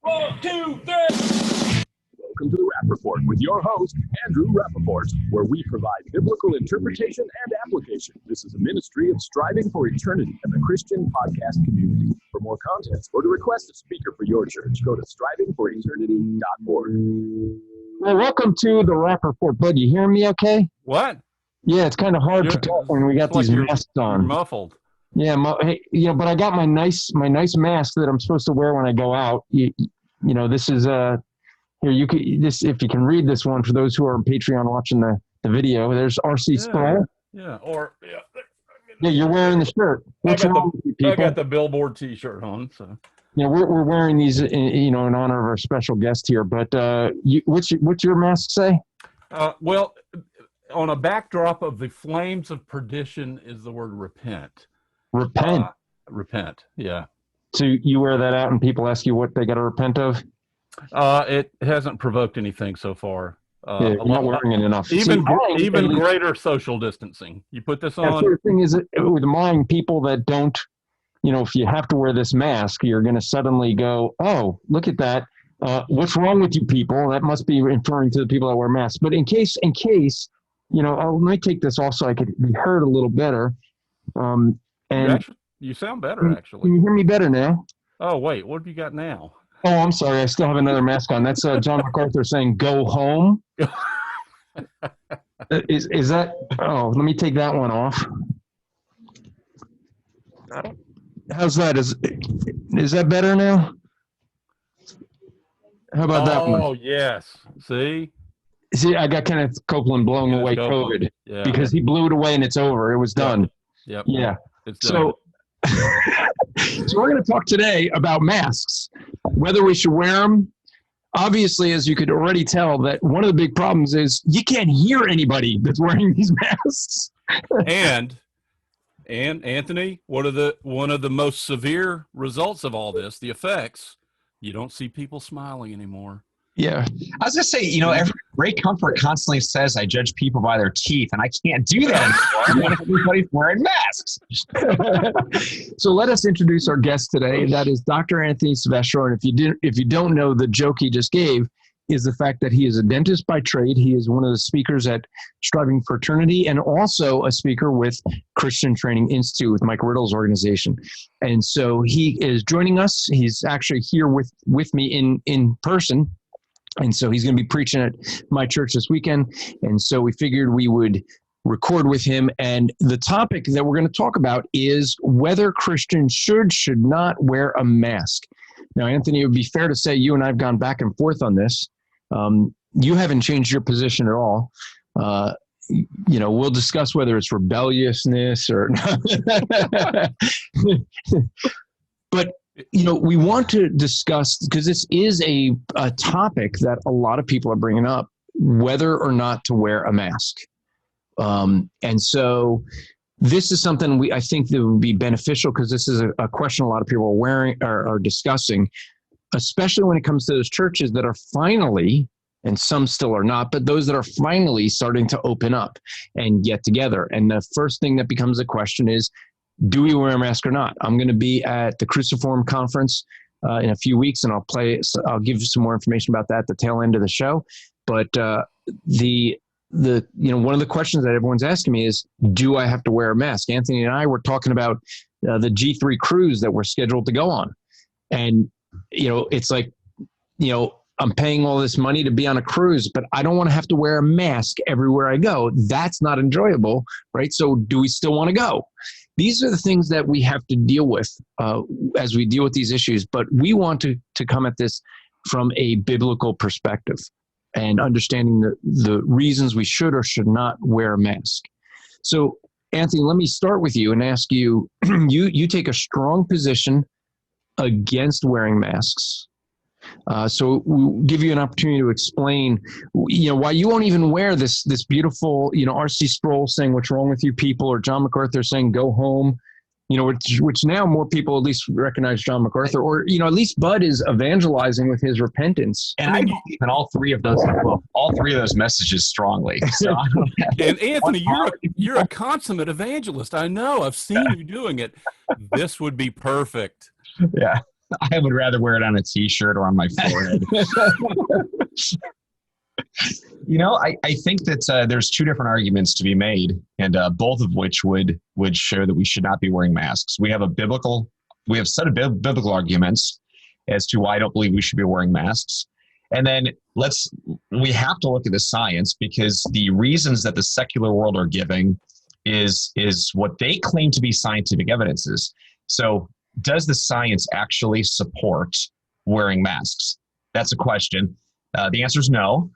1, 2, 3. Welcome to the Rapp Report with your host, Rapp Report, where we provide biblical interpretation and application. This is a ministry of striving for eternity in the Christian podcast community. For more content or to request a speaker for your church, go to strivingforeternity.org. Well, welcome to the Rapp Report. Bud, you hear me okay? What? Yeah, it's kind of hard to talk when we got these masks on. You're muffled. Yeah, but I got my nice mask that I'm supposed to wear when I go out. You know, this is here. If you can read this one for those who are on Patreon watching the video. There's RC Sproul. Yeah, Yeah, you're wearing the shirt. What's wrong with you people? I got the Billboard T-shirt on. So yeah, we're wearing these, in honor of our special guest here. But what's your mask say? Well, on a backdrop of the flames of perdition is the word repent. Repent. Repent. Yeah. So you wear that out, and people ask you what they got to repent of. It hasn't provoked anything so far. You're not wearing it enough. Even greater social distancing. You put this on. The thing is, with mine, people that don't, if you have to wear this mask, you're going to suddenly go, oh, look at that. What's wrong with you people? That must be referring to the people that wear masks. But in case, let me take this off so I could be heard a little better. You sound better, actually. Can you hear me better now? Oh, wait. What have you got now? Oh, I'm sorry. I still have another mask on. That's John MacArthur saying, go home. Is that? Oh, let me take that one off. How's that? Is that better now? How about that one? Oh, yes. See, I got Kenneth Copeland blowing away COVID because he blew it away and it's over. It was done. Yep. Yeah. It's done. So we're going to talk today about masks, whether we should wear them. Obviously, as you could already tell, that one of the big problems is you can't hear anybody that's wearing these masks. and Anthony, one of the most severe results of all this, the effects, you don't see people smiling anymore. Yeah. I was going to say, every Ray Comfort constantly says I judge people by their teeth, and I can't do that anymore. Everybody's wearing masks. So let us introduce our guest today. That is Dr. Anthony Silvestro. And if you don't know, the joke he just gave is the fact that he is a dentist by trade. He is one of the speakers at Striving for Eternity and also a speaker with Christian Training Institute with Mike Riddle's organization. And so he is joining us. He's actually here with me in person. And so he's going to be preaching at my church this weekend. And so we figured we would record with him. And the topic that we're going to talk about is whether Christians should not wear a mask. Now, Anthony, it would be fair to say you and I have gone back and forth on this. You haven't changed your position at all. We'll discuss whether it's rebelliousness or but we want to discuss, because this is a topic that a lot of people are bringing up, whether or not to wear a mask. And so this is something I think that would be beneficial, because this is a question a lot of people are discussing, especially when it comes to those churches that are finally, and some still are not, but those that are finally starting to open up and get together. And the first thing that becomes a question is, do we wear a mask or not? I'm going to be at the Cruciform Conference in a few weeks, and I'll give you some more information about that at the tail end of the show. But one of the questions that everyone's asking me is, do I have to wear a mask? Anthony and I were talking about the G3 cruise that we're scheduled to go on. And, it's like, I'm paying all this money to be on a cruise, but I don't want to have to wear a mask everywhere I go. That's not enjoyable, right? So do we still want to go? These are the things that we have to deal with as we deal with these issues, but we want to come at this from a biblical perspective and understanding the reasons we should or should not wear a mask. So, Anthony, let me start with you and ask you, you take a strong position against wearing masks. So we'll give you an opportunity to explain, why you won't even wear this beautiful, RC Sproul saying, what's wrong with you people, or John MacArthur saying, go home, which now more people at least recognize John MacArthur, or, at least Bud is evangelizing with his repentance. And I believe in all three of those messages strongly. So and Anthony, you're a consummate evangelist. I know. I've seen you doing it. This would be perfect. Yeah. I would rather wear it on a t-shirt or on my forehead. I think that there's two different arguments to be made, and both of which would show that we should not be wearing masks. We have a set of biblical arguments as to why I don't believe we should be wearing masks. And then we have to look at the science, because the reasons that the secular world are giving is what they claim to be scientific evidences. So does the science actually support wearing masks? That's a question. The answer is no.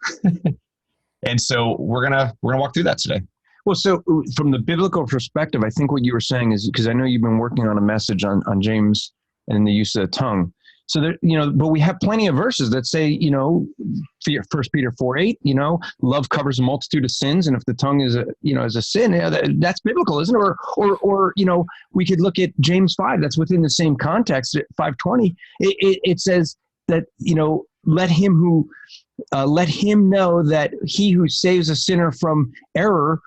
And so we're gonna walk through that today. Well, so from the biblical perspective, I think what you were saying is, because I know you've been working on a message on James and the use of the tongue. So there, but we have plenty of verses that say, 1 Peter 4:8, love covers a multitude of sins, and if the tongue is a sin, that's biblical, isn't it? Or we could look at James 5. That's within the same context at 5:20. It says that let him know that he who saves a sinner from error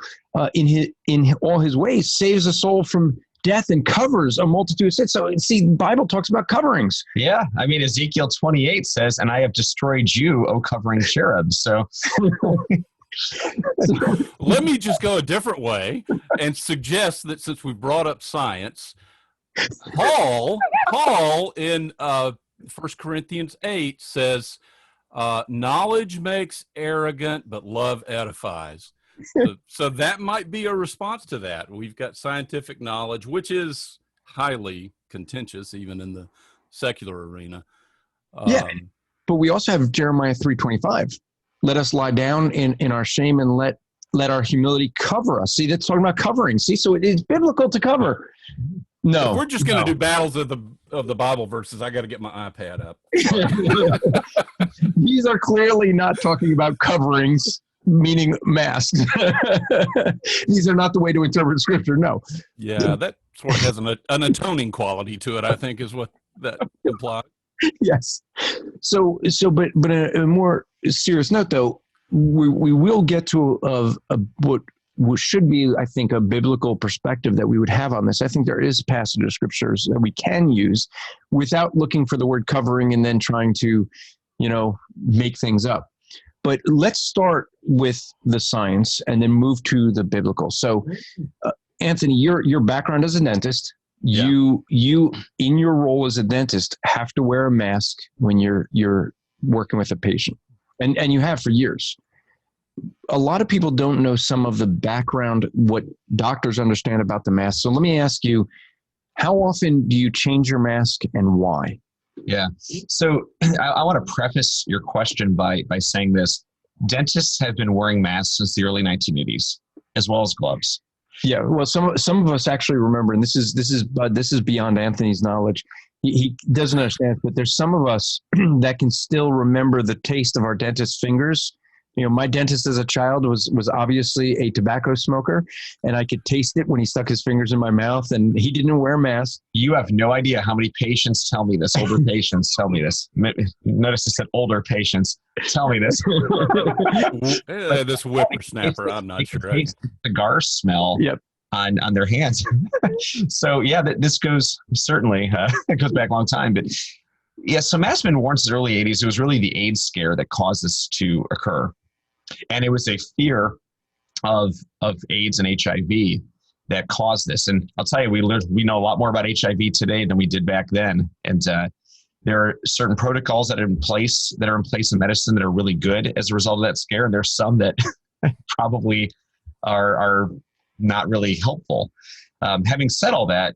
in all his ways saves a soul from death and covers a multitude of sins. So see, the Bible talks about coverings. Yeah. I mean, Ezekiel 28 says, and I have destroyed you, O covering cherub. So let me just go a different way and suggest that since we brought up science, Paul in 1 Corinthians 8 says, knowledge makes arrogant, but love edifies. So that might be a response to that. We've got scientific knowledge, which is highly contentious, even in the secular arena. But we also have Jeremiah 3:25. Let us lie down in our shame and let our humility cover us. See, that's talking about covering. See, so it is biblical to cover. No, if we're just going to do battles of the Bible verses, I got to get my iPad up. These are clearly not talking about coverings, meaning masks. These are not the way to interpret Scripture. No. Yeah, that sort of has an atoning quality to it, I think, is what that implies. Yes. But a more serious note, though, we will get to what should be, I think, a biblical perspective that we would have on this. I think there is a passage of scriptures that we can use without looking for the word covering and then trying to, make things up. But let's start with the science and then move to the biblical. So, Anthony, your background as a dentist, yeah. you in your role as a dentist have to wear a mask when you're working with a patient, and you have for years. A lot of people don't know some of the background, what doctors understand about the mask. So let me ask you, how often do you change your mask and why? Yeah. So I want to preface your question by saying this. Dentists have been wearing masks since the early 1980s, as well as gloves. Yeah. Well, some of us actually remember, and this is beyond Anthony's knowledge. He doesn't understand, but there's some of us that can still remember the taste of our dentist's fingers. My dentist as a child was obviously a tobacco smoker, and I could taste it when he stuck his fingers in my mouth, and he didn't wear a mask. You have no idea how many patients tell me this. Older patients tell me this. Notice I said older patients tell me this. This whippersnapper, I'm not sure. Taste the cigar smell. Yep. On their hands. So yeah, this goes certainly it goes back a long time, but yeah, so masks have been worn since the early 80s. It was really the AIDS scare that caused this to occur. And it was a fear of AIDS and HIV that caused this. And I'll tell you, we know a lot more about HIV today than we did back then. And there are certain protocols that are in place in medicine that are really good as a result of that scare. And there's some that probably are not really helpful. Having said all that,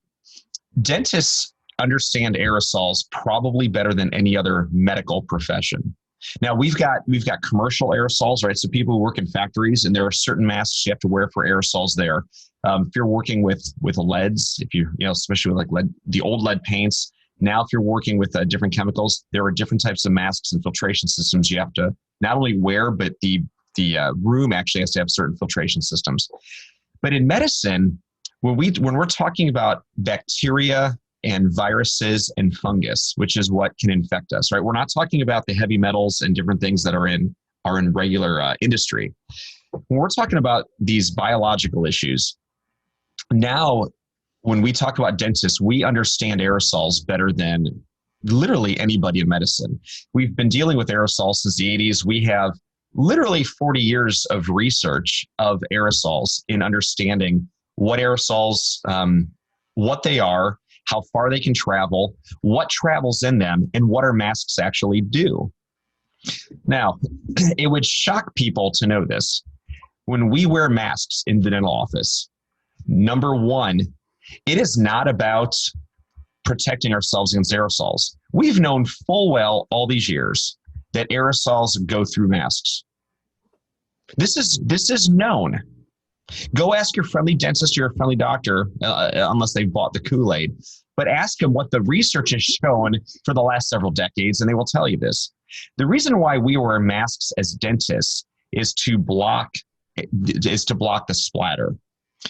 dentists understand aerosols probably better than any other medical profession. Now we've got commercial aerosols, right? So people who work in factories, and there are certain masks you have to wear for aerosols there. If you're working with leads, if especially with like lead, the old lead paints. Now, if you're working with different chemicals, there are different types of masks and filtration systems you have to not only wear, but the room actually has to have certain filtration systems. But in medicine, when we're talking about bacteria and viruses and fungus, which is what can infect us, right? We're not talking about the heavy metals and different things that are in regular industry. When we're talking about these biological issues, now when we talk about dentists, we understand aerosols better than literally anybody in medicine. We've been dealing with aerosols since the 80s. We have literally 40 years of research of aerosols in understanding what aerosols, what they are, how far they can travel, what travels in them, and what our masks actually do. Now, it would shock people to know this. When we wear masks in the dental office, number one, it is not about protecting ourselves against aerosols. We've known full well all these years that aerosols go through masks. This is known. Go ask your friendly dentist or your friendly doctor, unless they've bought the Kool-Aid, but ask them what the research has shown for the last several decades, and they will tell you this. The reason why we wear masks as dentists is to block the splatter.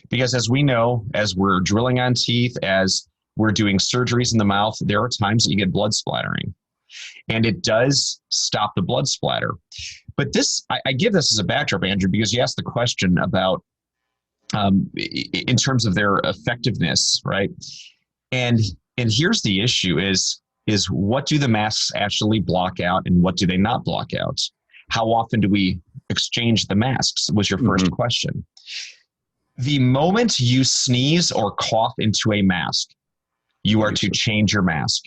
Because as we know, as we're drilling on teeth, as we're doing surgeries in the mouth, there are times that you get blood splattering. And it does stop the blood splatter. But this, I give this as a backdrop, Andrew, because you asked the question about in terms of their effectiveness, right? And here's the issue is what do the masks actually block out and what do they not block out? How often do we exchange the masks was your first question. The moment you sneeze or cough into a mask, you are to change your mask.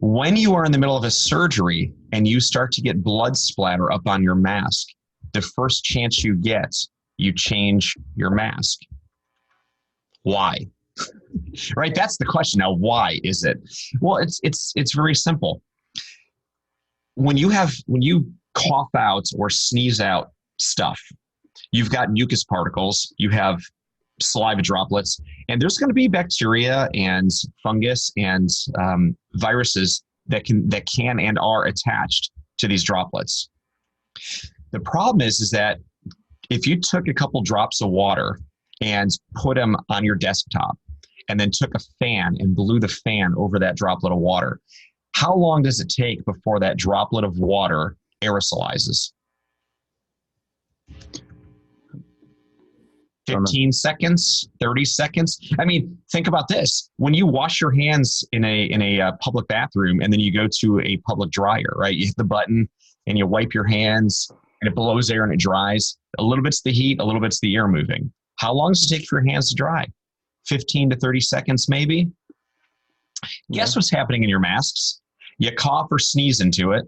When you are in the middle of a surgery and you start to get blood splatter up on your mask, the first chance you get, you change your mask. Why? Right? That's the question. Now, why is it? Well, it's very simple. When you cough out or sneeze out stuff, you've got mucus particles, you have saliva droplets, and there's going to be bacteria and fungus and viruses that can and are attached to these droplets. The problem is that if you took a couple drops of water and put them on your desktop and then took a fan and blew the fan over that droplet of water, how long does it take before that droplet of water aerosolizes? 15 seconds, 30 seconds. I mean, think about this. When you wash your hands in a public bathroom and then you go to a public dryer, right? You hit the button and you wipe your hands and it blows air and it dries. A little bit's the heat, a little bit's the air moving. How long does it take for your hands to dry? 15 to 30 seconds, maybe? Guess what's happening in your masks? You cough or sneeze into it.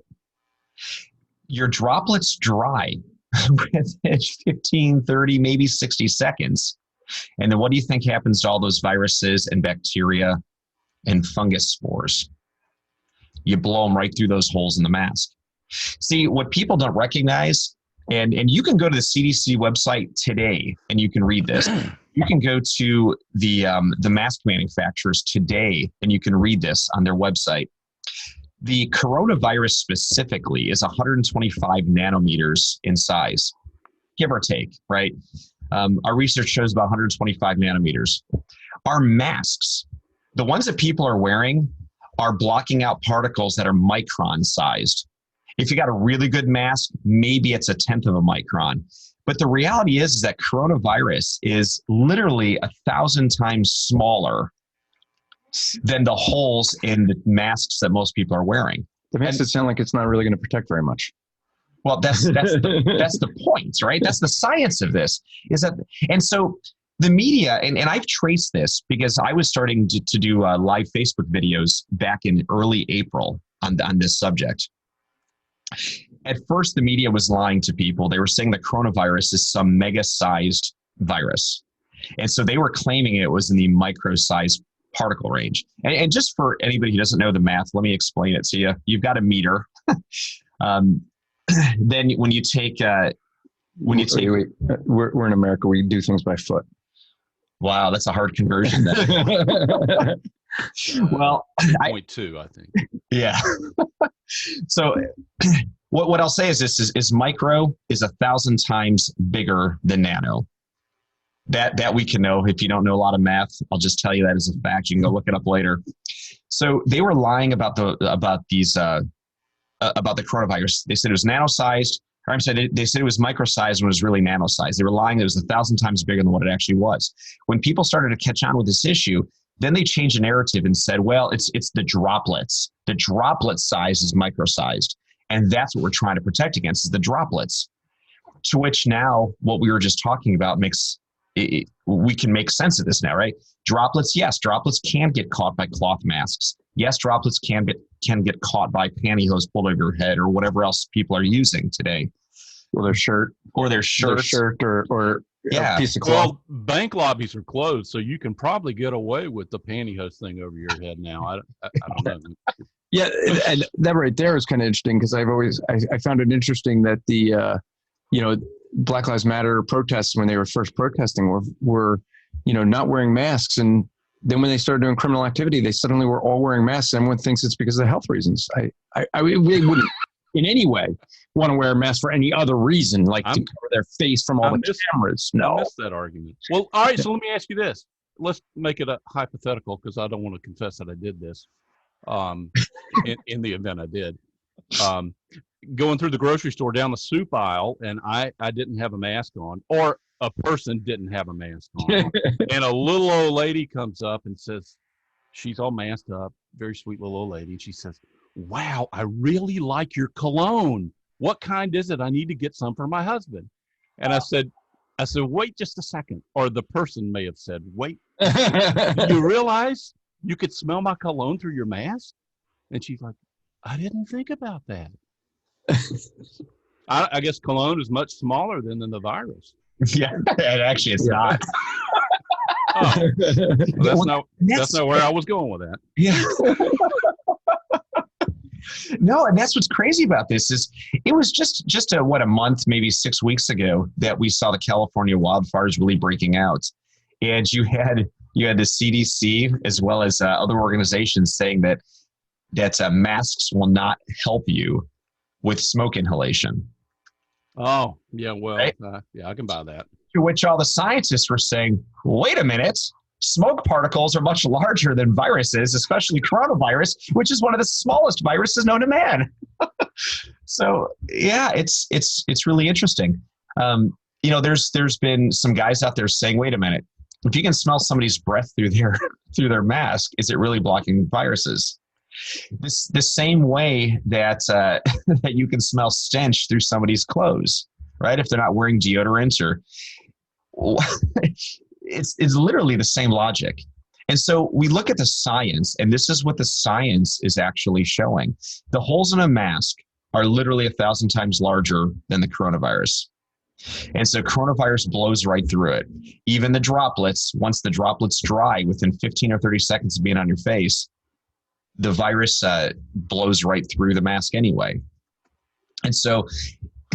Your droplets dry within 15, 30, maybe 60 seconds. And then what do you think happens to all those viruses and bacteria and fungus spores? You blow them right through those holes in the mask. See, what people don't recognize, and you can go to the CDC website today and you can read this. You can go to the mask manufacturers today and you can read this on their website. The coronavirus specifically is 125 nanometers in size, give or take, right? Our research shows about 125 nanometers. Our masks, the ones that people are wearing, are blocking out particles that are micron sized. If you got a really good mask, maybe it's 1/10 of a micron. But the reality is that coronavirus is literally 1,000 times smaller than the holes in the masks that most people are wearing. That makes it sound like it's not really going to protect very much. Well, that's the point, right? That's the science of this. And so the media, and I've traced this because I was starting to do live Facebook videos back in early April on this subject. At first, the media was lying to people. They were saying that coronavirus is some mega-sized virus. And so they were claiming it was in the micro-sized particle range. And just for anybody who doesn't know the math, let me explain it to you. You've got a meter. Then when you take wait. We're in America. We do things by foot. Wow, that's a hard conversion then. Well, 1.2, I think. Yeah. So what I'll say is this is micro is 1,000 times bigger than nano. That we can know. If you don't know a lot of math, I'll just tell you that as a fact. You can go look it up later. So they were lying about the coronavirus. They said it was nano-sized. Or I'm sorry, they said it was micro-sized when it was really nano-sized. They were lying. It was 1,000 times bigger than what it actually was. When people started to catch on with this issue, Then they changed the narrative and said, well, it's the droplets. The droplet size is microsized. And that's what we're trying to protect against is the droplets. To which now what we were just talking about we can make sense of this now, right? Droplets, yes, droplets can get caught by cloth masks. Yes, droplets can get caught by pantyhose pulled over your head or whatever else people are using today. Or their shirt. Or their shirt. Or Yeah. a piece of cloth. Well, bank lobbies are closed, so you can probably get away with the pantyhose thing over your head now. I don't know. Yeah, and that right there is kind of interesting because I found it interesting that the Black Lives Matter protests when they were first protesting were not wearing masks, and then when they started doing criminal activity, they suddenly were all wearing masks. Everyone thinks it's because of health reasons. I really wouldn't in any way want to wear a mask for any other reason, like to cover their face from all the cameras. No, I missed that argument. Well, all right. So let me ask you this. Let's make it a hypothetical because I don't want to confess that I did this. In the event I did, going through the grocery store down the soup aisle, and I didn't have a mask on, or a person didn't have a mask on, and a little old lady comes up and says, she's all masked up, very sweet little old lady, and she says, "Wow, I really like your cologne. What kind is it? I need to get some for my husband." And I said, "Wait just a second." Or the person may have said, "Wait, do you realize you could smell my cologne through your mask?" And she's like, "I didn't think about that." I guess cologne is much smaller than the virus. Yeah, actually it's not. Oh, well, that's not where I was going with that. Yeah. No, and that's what's crazy about this is it was just a month, maybe 6 weeks ago that we saw the California wildfires really breaking out, and you had the CDC as well as other organizations saying that masks will not help you with smoke inhalation. Oh, yeah, well, right? Yeah, I can buy that. To which all the scientists were saying, wait a minute, smoke particles are much larger than viruses, especially coronavirus, which is one of the smallest viruses known to man. So, yeah, it's really interesting. There's been some guys out there saying, wait a minute, if you can smell somebody's breath through their mask, is it really blocking viruses? The same way that that you can smell stench through somebody's clothes, right? If they're not wearing deodorant or it's literally the same logic. And so we look at the science, and this is what the science is actually showing. The holes in a mask are literally 1,000 times larger than the coronavirus. And so coronavirus blows right through it. Even the droplets, once the droplets dry within 15 or 30 seconds of being on your face, the virus blows right through the mask anyway. And so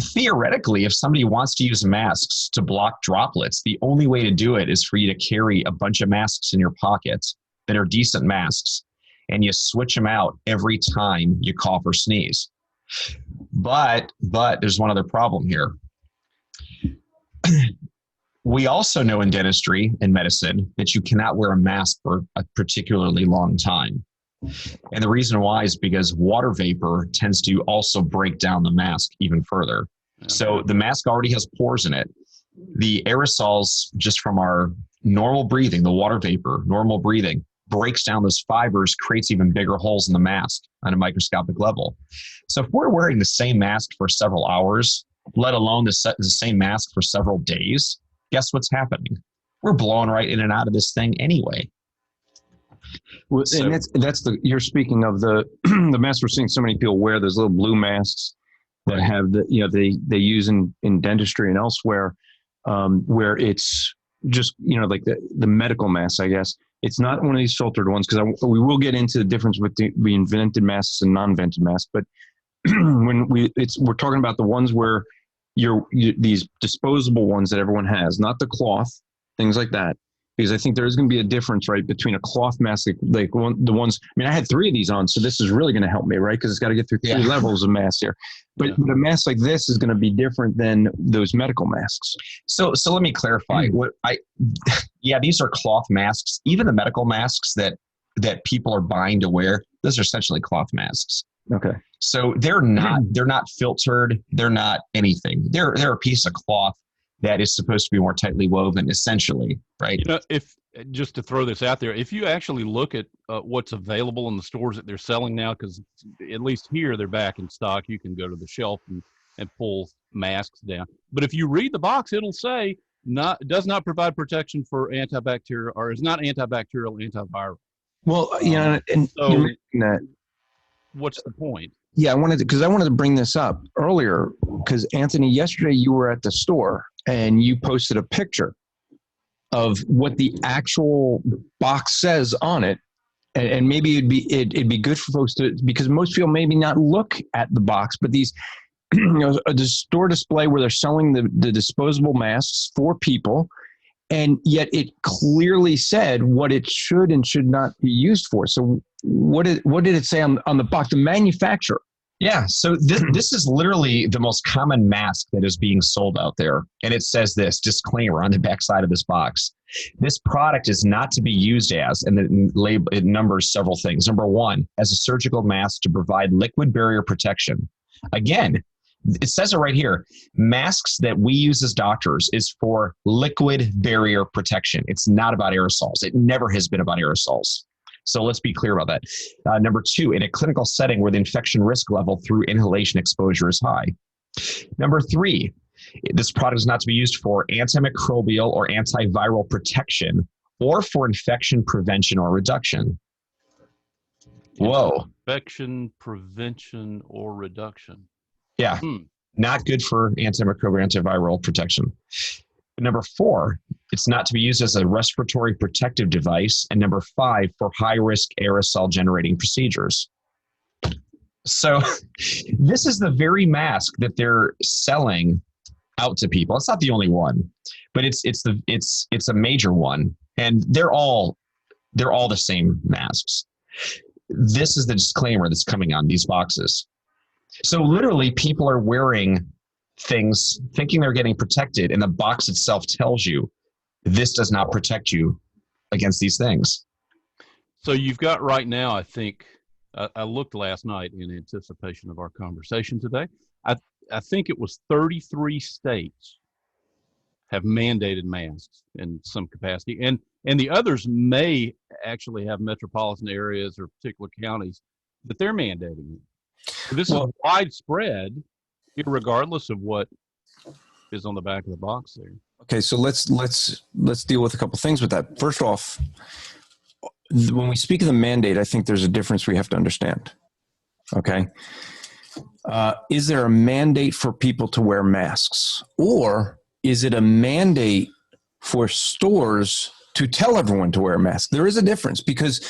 theoretically, if somebody wants to use masks to block droplets, the only way to do it is for you to carry a bunch of masks in your pockets that are decent masks, and you switch them out every time you cough or sneeze. But there's one other problem here. We also know in dentistry and medicine that you cannot wear a mask for a particularly long time. And the reason why is because water vapor tends to also break down the mask even further. So the mask already has pores in it. The aerosols just from our normal breathing, the water vapor, normal breathing, breaks down those fibers, creates even bigger holes in the mask on a microscopic level. So if we're wearing the same mask for several hours, let alone the same mask for several days, guess what's happening? We're blowing right in and out of this thing anyway. Well, So- and that's you're speaking of the the masks we're seeing so many people wear, those little blue masks that have they use in dentistry and elsewhere, where it's just like the medical masks, I guess. It's not one of these filtered ones, because we will get into the difference between vented masks and non-vented masks. But when we're talking about the ones where these disposable ones that everyone has, not the cloth, things like that. Because I think there is going to be a difference, right, between a cloth mask, the ones. I mean, I had 3 of these on, so this is really going to help me, right? Because it's got to get through 3 levels of mask here. But a mask like this is going to be different than those medical masks. So let me clarify. These are cloth masks. Even the medical masks that people are buying to wear, those are essentially cloth masks. Okay. So they're not filtered. They're not anything. They're a piece of cloth that is supposed to be more tightly woven, essentially, right? just to throw this out there, if you actually look at what's available in the stores that they're selling now, because at least here they're back in stock, you can go to the shelf and pull masks down. But if you read the box, it'll say does not provide protection for antibacterial, or is not antibacterial, antiviral. Well, and so you're mentioning that. What's the point? Yeah, I wanted to bring this up earlier because Anthony, yesterday you were at the store and you posted a picture of what the actual box says on it, and maybe it'd be good for folks to, because most people maybe not look at the box, but these, the store display where they're selling the disposable masks for people, and yet it clearly said what it should and should not be used for. So what did it say on the box? The manufacturer. Yeah, so this is literally the most common mask that is being sold out there. And it says this disclaimer on the back side of this box. This product is not to be used as, and it numbers several things. Number one, as a surgical mask to provide liquid barrier protection. Again, it says it right here. Masks that we use as doctors is for liquid barrier protection. It's not about aerosols. It never has been about aerosols. So let's be clear about that. Number two, in a clinical setting where the infection risk level through inhalation exposure is high. Number three, this product is not to be used for antimicrobial or antiviral protection or for infection prevention or reduction. Whoa. Infection prevention or reduction. Yeah, not good for antimicrobial, antiviral protection. Number four, it's not to be used as a respiratory protective device. And number five, for high-risk aerosol generating procedures. So this is the very mask that they're selling out to people. It's not the only one, but it's a major one, and they're all the same masks. This is the disclaimer that's coming on these boxes. So literally, people are wearing things thinking they're getting protected, and the box itself tells you this does not protect you against these things. So you've got right now, I think, I looked last night in anticipation of our conversation today. I think it was 33 states have mandated masks in some capacity, and the others may actually have metropolitan areas or particular counties that they're mandating it. So this is widespread, regardless of what is on the back of the box there. Okay, so let's deal with a couple things with that. First off, when we speak of the mandate, I think there's a difference we have to understand. Okay, is there a mandate for people to wear masks, or is it a mandate for stores to tell everyone to wear a mask? There is a difference, because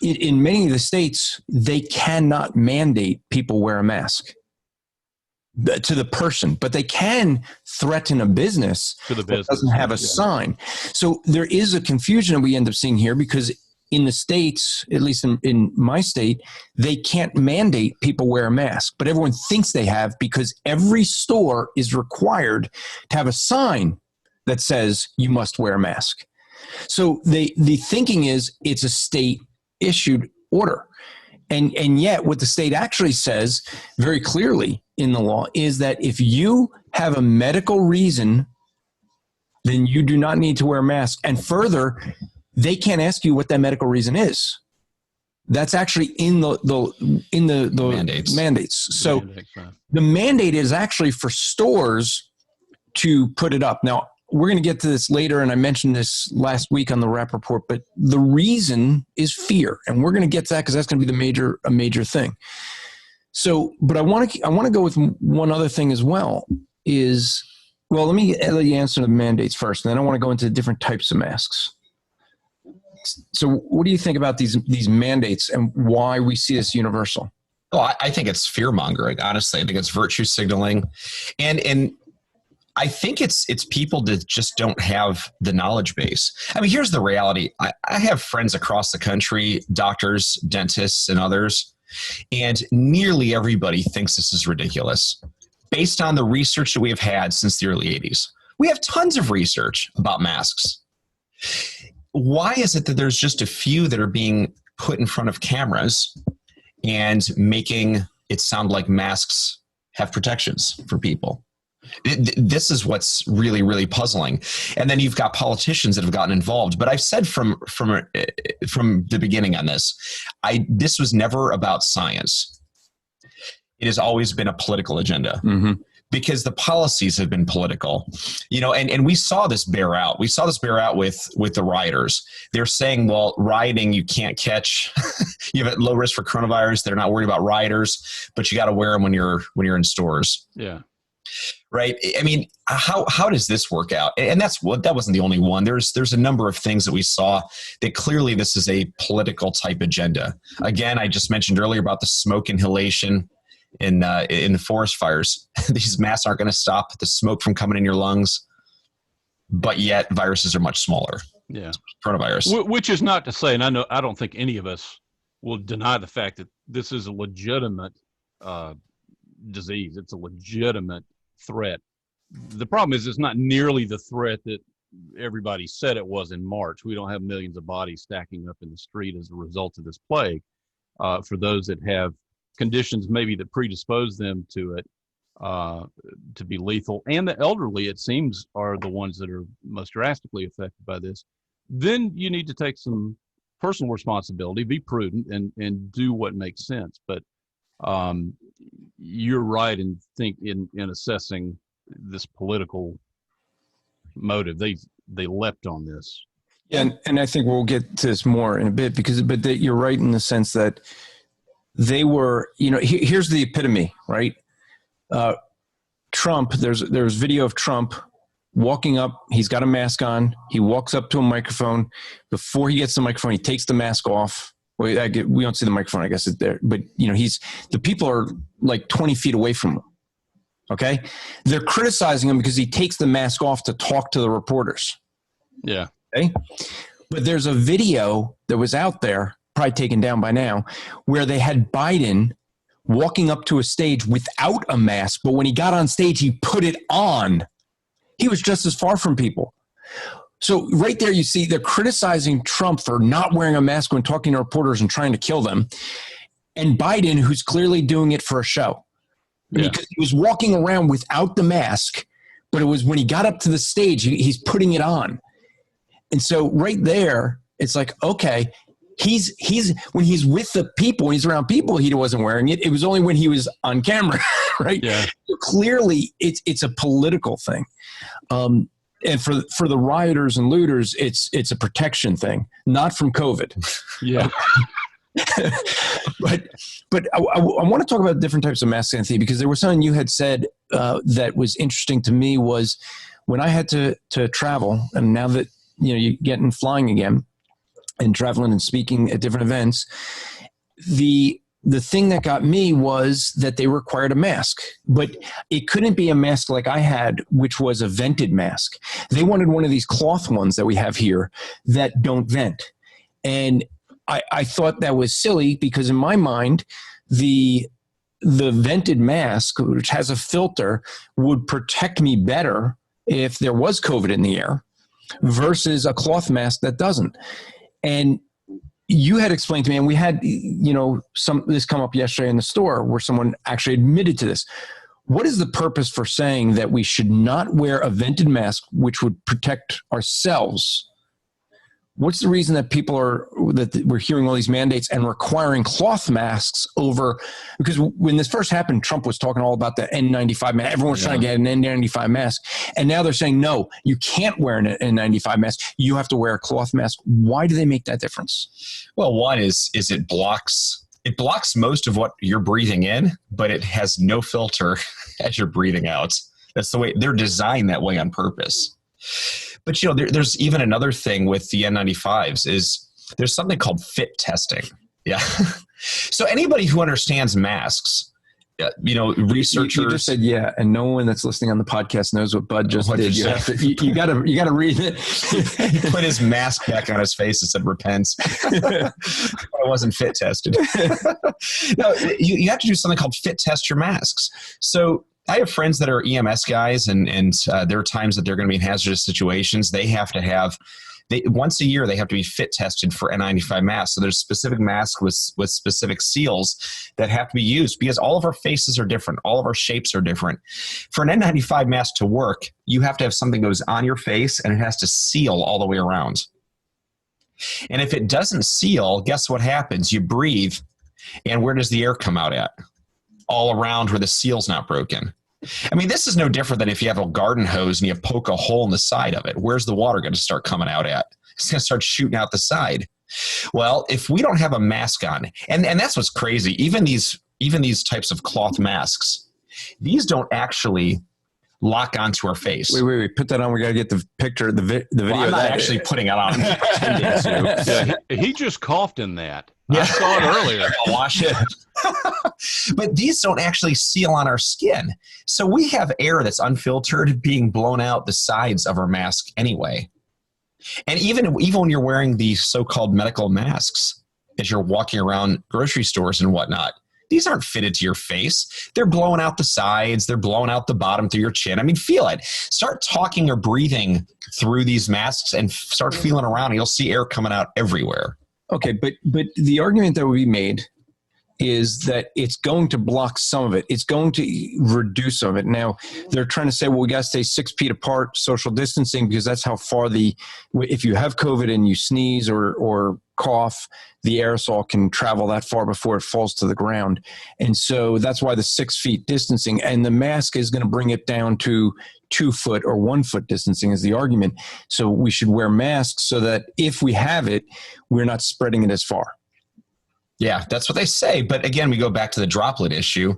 in many of the states, they cannot mandate people wear a mask to the person, but they can threaten a business that doesn't have a sign. So there is a confusion that we end up seeing here, because in the states, at least in my state, they can't mandate people wear a mask, but everyone thinks they have, because every store is required to have a sign that says you must wear a mask. So the thinking is it's a state issued order. And yet what the state actually says very clearly in the law is that if you have a medical reason, then you do not need to wear a mask. And further, they can't ask you what that medical reason is. That's actually in the mandates. So the mandate is actually for stores to put it up. Now, we're going to get to this later, and I mentioned this last week on the Rapp Report, but the reason is fear, and we're going to get to that because that's going to be a major thing. So, but I want to go with one other thing as well. Let me let you answer the mandates first, and then I want to go into different types of masks. So, what do you think about these mandates and why we see this universal? Oh, I think it's fear mongering. Honestly, I think it's virtue signaling, and I think it's people that just don't have the knowledge base. I mean, here's the reality. I have friends across the country, doctors, dentists, and others, and nearly everybody thinks this is ridiculous based on the research that we have had since the early 80s. We have tons of research about masks. Why is it that there's just a few that are being put in front of cameras and making it sound like masks have protections for people? This is what's really, really puzzling. And then you've got politicians that have gotten involved. But I've said from the beginning on this, this was never about science. It has always been a political agenda. Mm-hmm. Because the policies have been political, and we saw this bear out. We saw this bear out with the rioters. They're saying, well, rioting, you can't catch, you have a low risk for coronavirus. They're not worried about rioters, but you got to wear them when you're in stores. Yeah. Right. I mean, how does this work out? And that wasn't the only one. There's a number of things that we saw that clearly this is a political type agenda. Again, I just mentioned earlier about the smoke inhalation in the forest fires. These masks aren't going to stop the smoke from coming in your lungs, but yet viruses are much smaller. Yeah. Coronavirus. Which is not to say, and I don't think any of us will deny the fact that this is a legitimate disease. It's a legitimate threat. The problem is it's not nearly the threat that everybody said it was in March. We don't have millions of bodies stacking up in the street as a result of this plague. For those that have conditions maybe that predispose them to it, to be lethal, and the elderly, it seems, are the ones that are most drastically affected by this, then you need to take some personal responsibility, be prudent, and do what makes sense. But you're right in assessing this political motive. They leapt on this. Yeah, and I think we'll get to this more in a bit but you're right in the sense that they were, here's the epitome, right? Trump, there's video of Trump walking up. He's got a mask on. He walks up to a microphone. Before he gets the microphone, he takes the mask off. We don't see the microphone, I guess it's there. But, the people are like 20 feet away from him. Okay? They're criticizing him because he takes the mask off to talk to the reporters. Yeah. Okay? But there's a video that was out there, probably taken down by now, where they had Biden walking up to a stage without a mask, but when he got on stage, he put it on. He was just as far from people. So right there, you see they're criticizing Trump for not wearing a mask when talking to reporters and trying to kill them, and Biden, who's clearly doing it for a show. Yeah. Because he was walking around without the mask, but it was when he got up to the stage, he's putting it on. And so right there, it's like, okay, he's when he's with the people, when he's around people, he wasn't wearing it. It was only when he was on camera, right? Yeah. So clearly, it's a political thing, and for the rioters and looters, it's a protection thing, not from COVID. Yeah. but I want to talk about different types of masks, Anthony, because there was something you had said that was interesting to me. Was when I had to travel, and now that you're getting flying again and traveling and speaking at different events, the thing that got me was that they required a mask, but it couldn't be a mask like I had, which was a vented mask. They wanted one of these cloth ones that we have here that don't vent. And I thought that was silly because in my mind, the vented mask, which has a filter, would protect me better if there was COVID in the air versus a cloth mask that doesn't. And you had explained to me, and we had, this come up yesterday in the store where someone actually admitted to this. What is the purpose for saying that we should not wear a vented mask, which would protect ourselves? What's the reason that we're hearing all these mandates and requiring cloth masks over? Because when this first happened, Trump was talking all about the N95 mask. Everyone was trying to get an N95 mask. And now they're saying, no, you can't wear an N95 mask. You have to wear a cloth mask. Why do they make that difference? Well, one is it blocks most of what you're breathing in, but it has no filter as you're breathing out. That's the way they're designed that way on purpose. But, there's even another thing with the N95s is there's something called fit testing. Yeah. So anybody who understands masks, researchers. You just said, yeah. And no one that's listening on the podcast knows what Bud just did. You gotta read it. He put his mask back on his face and said, repent. I wasn't fit tested. No, you have to do something called fit test your masks. So I have friends that are EMS guys, and there are times that they're going to be in hazardous situations. They have to have once a year, they have to be fit tested for N95 masks. So there's specific masks with specific seals that have to be used because all of our faces are different. All of our shapes are different. For an N95 mask to work, you have to have something that goes on your face and it has to seal all the way around. And if it doesn't seal, guess what happens? You breathe, and where does the air come out at? All around where the seal's not broken. I mean, this is no different than if you have a garden hose and you poke a hole in the side of it. Where's the water going to start coming out at? It's going to start shooting out the side. Well, if we don't have a mask on, and that's what's crazy, even these types of cloth masks, these don't actually lock onto our face. Wait. Put that on. We got to get the picture, the video. Well, I'm not actually putting it on. Yeah, he just coughed in that. Yeah. I saw it earlier. I'll wash it. But these don't actually seal on our skin. So we have air that's unfiltered being blown out the sides of our mask anyway. And even when you're wearing the so-called medical masks, as you're walking around grocery stores and whatnot, these aren't fitted to your face. They're blowing out the sides. They're blowing out the bottom through your chin. I mean, feel it. Start talking or breathing through these masks and start feeling around. And you'll see air coming out everywhere. Okay, but the argument that we made is that it's going to block some of it. It's going to reduce some of it. Now, they're trying to say, well, we got to stay 6 feet apart, social distancing, because that's how far if you have COVID and you sneeze or cough, the aerosol can travel that far before it falls to the ground. And so that's why the 6 feet distancing, and the mask is going to bring it down to 2 foot or 1 foot distancing is the argument. So we should wear masks so that if we have it, we're not spreading it as far. Yeah, that's what they say. But again, we go back to the droplet issue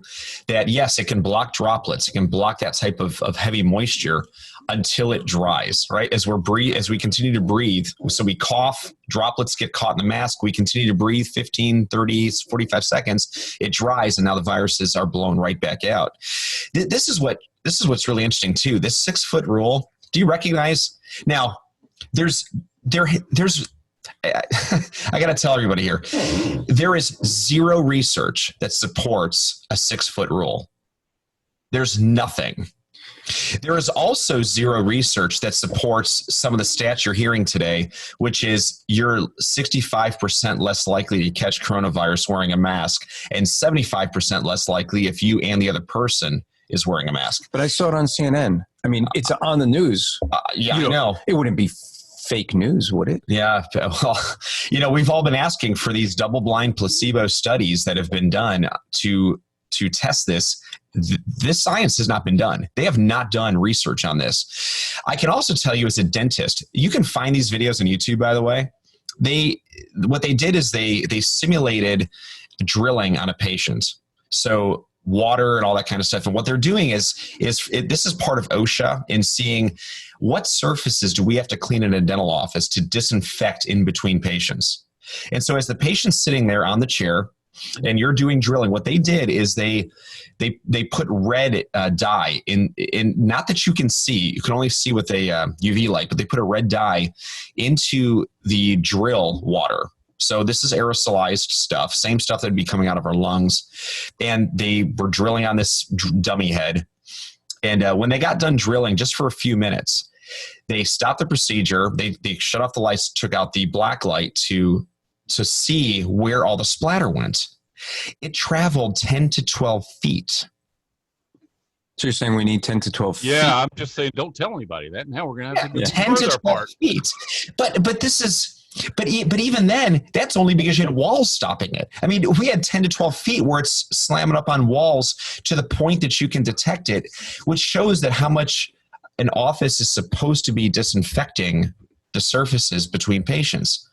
that, yes, it can block droplets. It can block that type of heavy moisture until it dries, right? As we continue to breathe. So we cough, droplets get caught in the mask. We continue to breathe 15, 30, 45 seconds. It dries, and now the viruses are blown right back out. This is what's really interesting, too. This 6 foot rule, do you recognize? Now, there's I got to tell everybody here, there is zero research that supports a 6 foot rule. There's nothing. There is also zero research that supports some of the stats you're hearing today, which is you're 65% less likely to catch coronavirus wearing a mask and 75% less likely if you and the other person is wearing a mask. But I saw it on CNN. I mean, it's on the news. Yeah, I know. It wouldn't be fake news, would it? Yeah. Well, we've all been asking for these double-blind placebo studies that have been done to test this. This science has not been done. They have not done research on this. I can also tell you as a dentist, you can find these videos on YouTube, by the way. What they did is they simulated drilling on a patient. So water and all that kind of stuff. And what they're doing is this is part of OSHA in seeing what surfaces do we have to clean in a dental office to disinfect in between patients. And so as the patient's sitting there on the chair and you're doing drilling, what they did is they put red dye in, not that you can see, you can only see with a UV light, but they put a red dye into the drill water. So this is aerosolized stuff, same stuff that would be coming out of our lungs. And they were drilling on this dummy head. And when they got done drilling, just for a few minutes, they stopped the procedure. They shut off the lights, took out the black light to see where all the splatter went. It traveled 10 to 12 feet. So you're saying we need 10 to 12 feet? Yeah, I'm just saying don't tell anybody that. Now we're going to have to 10 to 12 feet. But this is... But even then, that's only because you had walls stopping it. I mean, we had 10 to 12 feet where it's slamming up on walls to the point that you can detect it, which shows that how much an office is supposed to be disinfecting the surfaces between patients.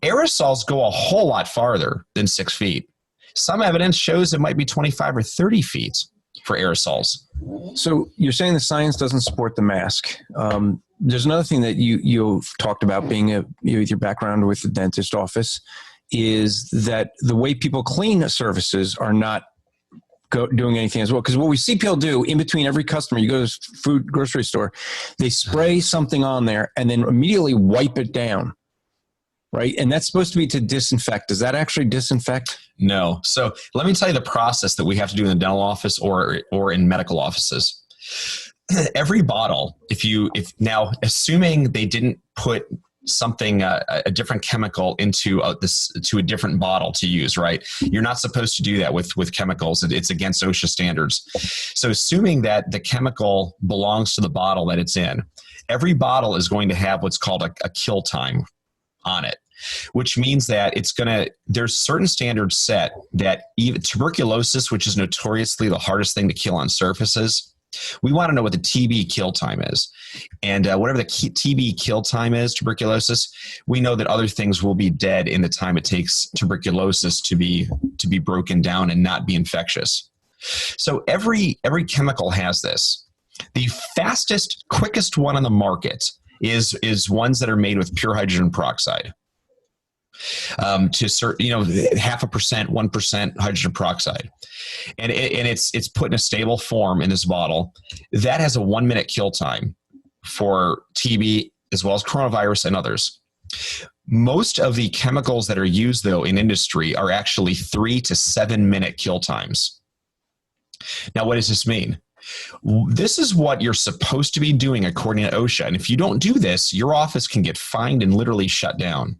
Aerosols go a whole lot farther than 6 feet. Some evidence shows it might be 25 or 30 feet for aerosols. So you're saying the science doesn't support the mask. There's another thing that you've talked about being with your background with the dentist office is that the way people clean surfaces are not doing anything as well. Because what we see people do in between every customer, you go to the grocery store, they spray something on there and then immediately wipe it down. Right? And that's supposed to be to disinfect. Does that actually disinfect? No. So let me tell you the process that we have to do in the dental office or in medical offices. Every bottle, if now assuming they didn't put something, a different chemical into to a different bottle to use, right? You're not supposed to do that with chemicals. It's against OSHA standards. So assuming that the chemical belongs to the bottle that it's in, every bottle is going to have what's called a kill time on it, which means that there's certain standards set that even tuberculosis, which is notoriously the hardest thing to kill on surfaces, we want to know what the TB kill time is. And whatever the TB kill time is, tuberculosis, we know that other things will be dead in the time it takes tuberculosis to be broken down and not be infectious. So every chemical has this. The fastest, quickest one on the market is ones that are made with pure hydrogen peroxide. To 0.5%, 1% hydrogen peroxide, and it's put in a stable form in this bottle. That has a 1 minute kill time for TB as well as coronavirus and others. Most of the chemicals that are used though in industry are actually 3 to 7 minute kill times. Now, what does this mean? This is what you're supposed to be doing according to OSHA, and if you don't do this, your office can get fined and literally shut down.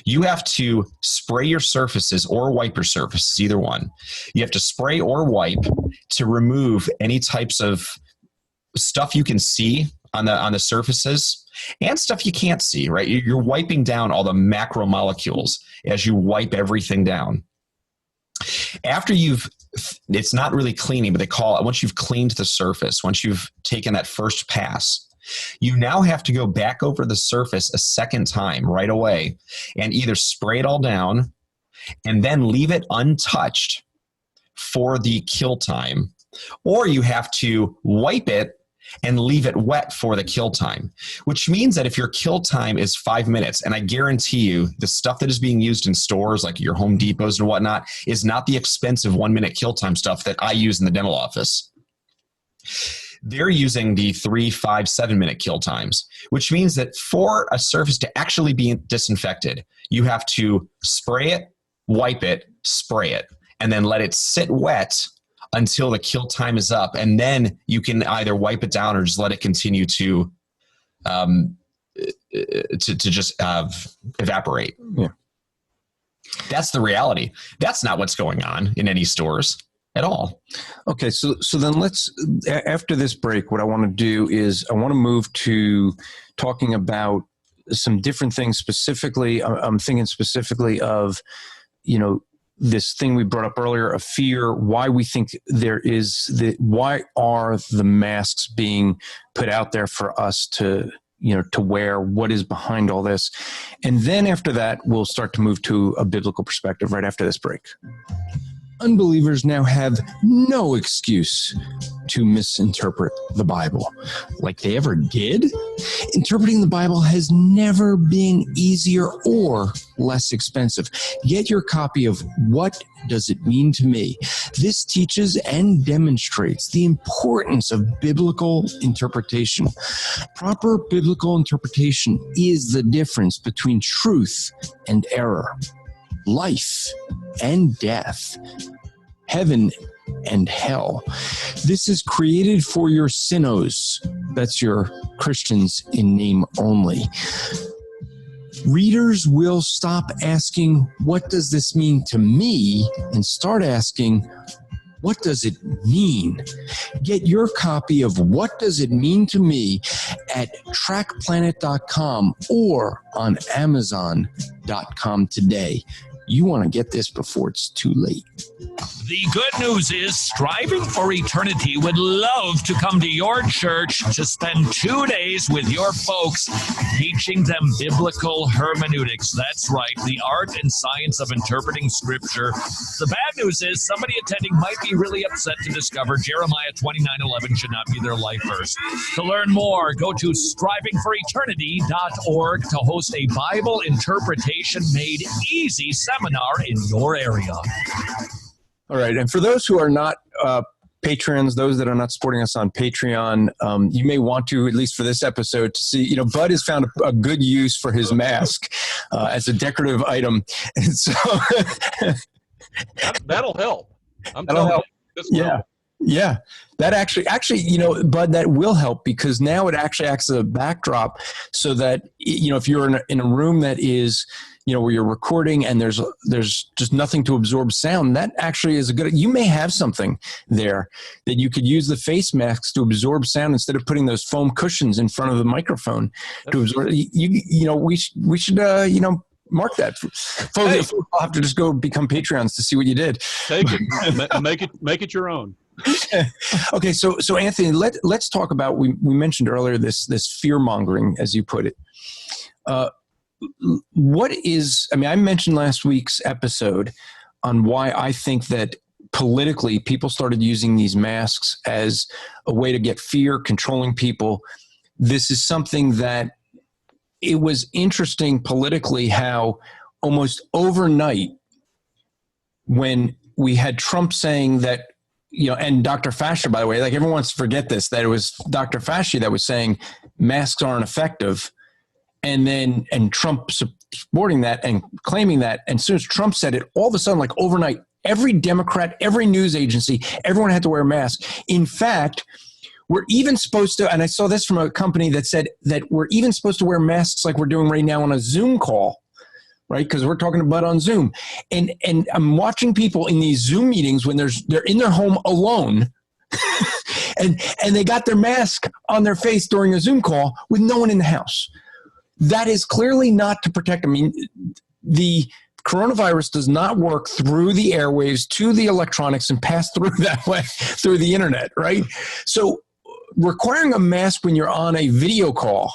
You have to spray your surfaces or wipe your surfaces, either one. You have to spray or wipe to remove any types of stuff you can see on the surfaces and stuff you can't see, right? You're wiping down all the macromolecules as you wipe everything down. After it's not really cleaning, but they call it, once you've cleaned the surface, once you've taken that first pass, you now have to go back over the surface a second time right away and either spray it all down and then leave it untouched for the kill time, or you have to wipe it and leave it wet for the kill time, which means that if your kill time is 5 minutes, and I guarantee you the stuff that is being used in stores like your Home Depots and whatnot is not the expensive 1 minute kill time stuff that I use in the dental office. They're using the 3, 5, 7 minute kill times, which means that for a surface to actually be disinfected, you have to spray it, wipe it, spray it, and then let it sit wet until the kill time is up. And then you can either wipe it down or just let it continue to just evaporate. Yeah. That's the reality. That's not what's going on in any stores at all. Okay, so then let's, after this break, what I want to do is I want to move to talking about some different things. Specifically, I'm thinking specifically of, this thing we brought up earlier of fear, why we think why are the masks being put out there for us to wear, what is behind all this. And then after that, we'll start to move to a biblical perspective right after this break. Unbelievers now have no excuse to misinterpret the Bible. Like they ever did? Interpreting the Bible has never been easier or less expensive. Get your copy of What Does It Mean to Me? This teaches and demonstrates the importance of biblical interpretation. Proper biblical interpretation is the difference between truth and error, life and death, heaven and hell. This is created for your sinners. That's your Christians in name only. Readers will stop asking, what does this mean to me? And start asking, what does it mean? Get your copy of What Does It Mean to Me at trackplanet.com or on amazon.com today. You want to get this before it's too late. The good news is Striving for Eternity would love to come to your church to spend 2 days with your folks teaching them biblical hermeneutics. That's right, the art and science of interpreting Scripture. The bad news is somebody attending might be really upset to discover Jeremiah 29:11 should not be their life verse. To learn more, go to strivingforeternity.org to host a Bible interpretation made easy seminar in your area. All right. And for those who are not patrons, those that are not supporting us on Patreon, you may want to, at least for this episode, to see, Bud has found a good use for his mask as a decorative item. And so That'll help. That'll help. Yeah. Yeah, that actually, Bud, that will help, because now it actually acts as a backdrop so that, if you're in a room that is, where you're recording and there's just nothing to absorb sound, that actually is you may have something there that you could use the face masks to absorb sound instead of putting those foam cushions in front of the microphone to absorb. We should mark that. Folks, I'll have to just go become Patreons to see what you did. Take it, make it your own. Okay, so Anthony, let's talk about, we mentioned earlier this fear mongering, as you put it. I mentioned last week's episode on why I think that politically people started using these masks as a way to get fear, controlling people. This is something that it was interesting politically how almost overnight, when we had Trump saying that, and Dr. Fauci, by the way, like everyone wants to forget this, that it was Dr. Fauci that was saying masks aren't effective. And Trump supporting that and claiming that. And as soon as Trump said it, all of a sudden, like overnight, every Democrat, every news agency, everyone had to wear a mask. In fact, we're even supposed to, and I saw this from a company that said that we're even supposed to wear masks like we're doing right now on a Zoom call, right? Because we're talking about on Zoom. And I'm watching people in these Zoom meetings when they're in their home alone and they got their mask on their face during a Zoom call with no one in the house. That is clearly not to protect. The coronavirus does not work through the airwaves to the electronics and pass through that way through the internet, right? So requiring a mask when you're on a video call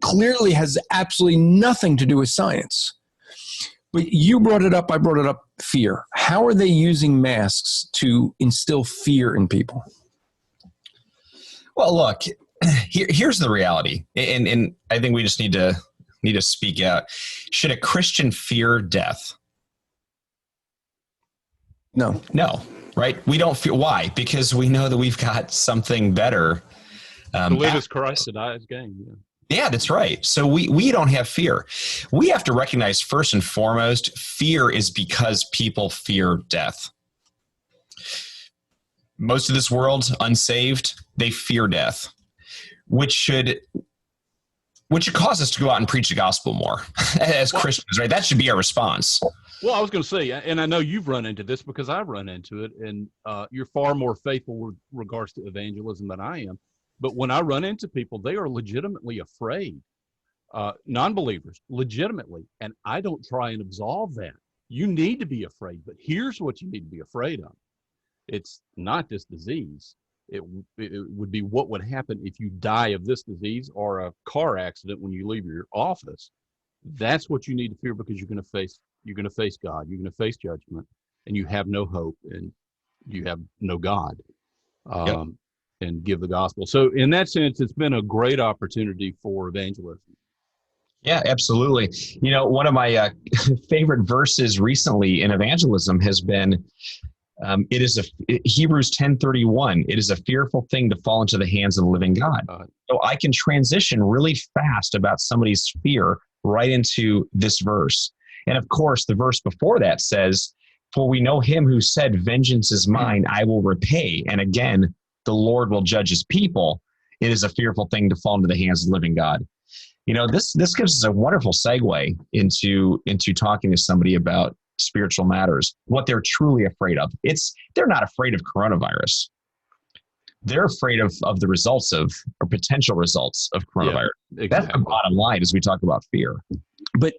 clearly has absolutely nothing to do with science. But you brought it up, I brought it up, fear. How are they using masks to instill fear in people? Well, look, here's the reality, and I think we just need to speak out. Should a Christian fear death? No, right? We don't fear. Why? Because we know that we've got something better. To live as Christ, to die as gain. Yeah, that's right. So we don't have fear. We have to recognize first and foremost, fear is because people fear death. Most of this world, unsaved, they fear death. Which should cause us to go out and preach the gospel more as Christians, right? That should be our response. Well, I was going to say, and I know you've run into this because I've run into it, and you're far more faithful with regards to evangelism than I am. But when I run into people, they are legitimately afraid, non-believers, legitimately, and I don't try and absolve that. You need to be afraid, but here's what you need to be afraid of. It's not this disease. It would be what would happen if you die of this disease or a car accident when you leave your office. That's what you need to fear, because you're going to face God, you're going to face judgment, and you have no hope and you have no God, and give the gospel. So in that sense, it's been a great opportunity for evangelism. Yeah, absolutely. One of my favorite verses recently in evangelism has been, Hebrews 10:31. It is a fearful thing to fall into the hands of the living God. So I can transition really fast about somebody's fear right into this verse. And of course, the verse before that says, "For we know him who said, 'Vengeance is mine, I will repay.' And again, the Lord will judge his people. It is a fearful thing to fall into the hands of the living God." This gives us a wonderful segue into talking to somebody about spiritual matters, what they're truly afraid of. They're not afraid of coronavirus. They're afraid of the results of, or potential results of coronavirus. Yeah, exactly. That's the bottom line as we talk about fear. But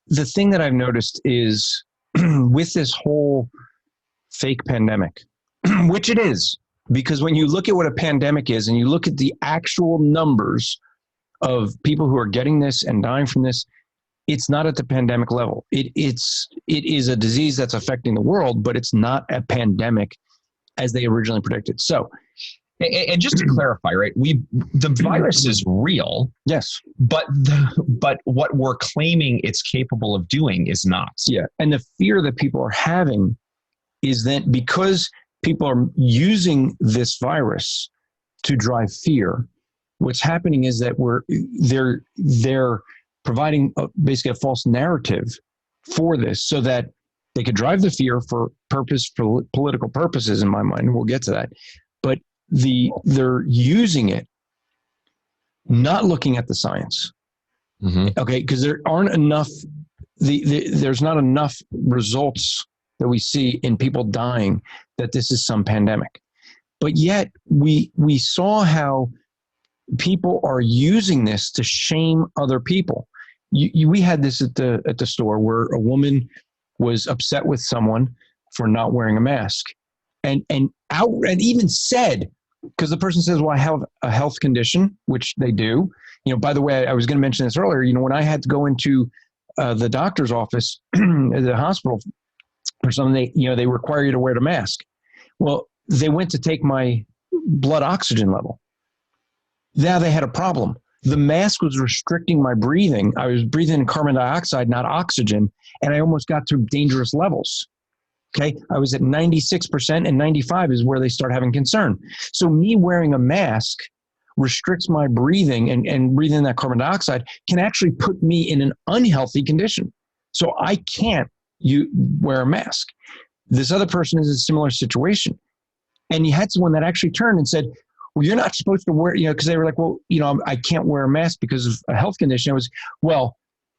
the thing that I've noticed is with this whole fake pandemic, which it is, because when you look at what a pandemic is and you look at the actual numbers of people who are getting this and dying from this, it's not at the pandemic level. It is a disease that's affecting the world, but it's not a pandemic as they originally predicted. So, and just to clarify, right? The virus is real. Yes. But what we're claiming it's capable of doing is not. Yeah. And the fear that people are having is that because people are using this virus to drive fear, what's happening is that they're providing basically a false narrative for this so that they could drive the fear for political purposes, in my mind. We'll get to that. they're using it, not looking at the science. Okay, because there aren't enough. There's not enough results that we see in people dying that this is some pandemic. But yet we saw how people are using this to shame other people. We had this at the store where a woman was upset with someone for not wearing a mask, and even said, because the person says, well, I have a health condition, which they do. By the way, I was going to mention this earlier. When I had to go into the doctor's office at the hospital for something, they require you to wear the mask. Well, they went to take my blood oxygen level. Now they had a problem. The mask was restricting my breathing. I was breathing in carbon dioxide, not oxygen, and I almost got to dangerous levels. Okay, I was at 96%, and 95 is where they start having concern. So me wearing a mask restricts my breathing, and breathing that carbon dioxide can actually put me in an unhealthy condition. So I can't wear a mask. This other person is in a similar situation. And you had someone that actually turned and said, well, you're not supposed to wear, because they were like, well, I can't wear a mask because of a health condition. It was, well,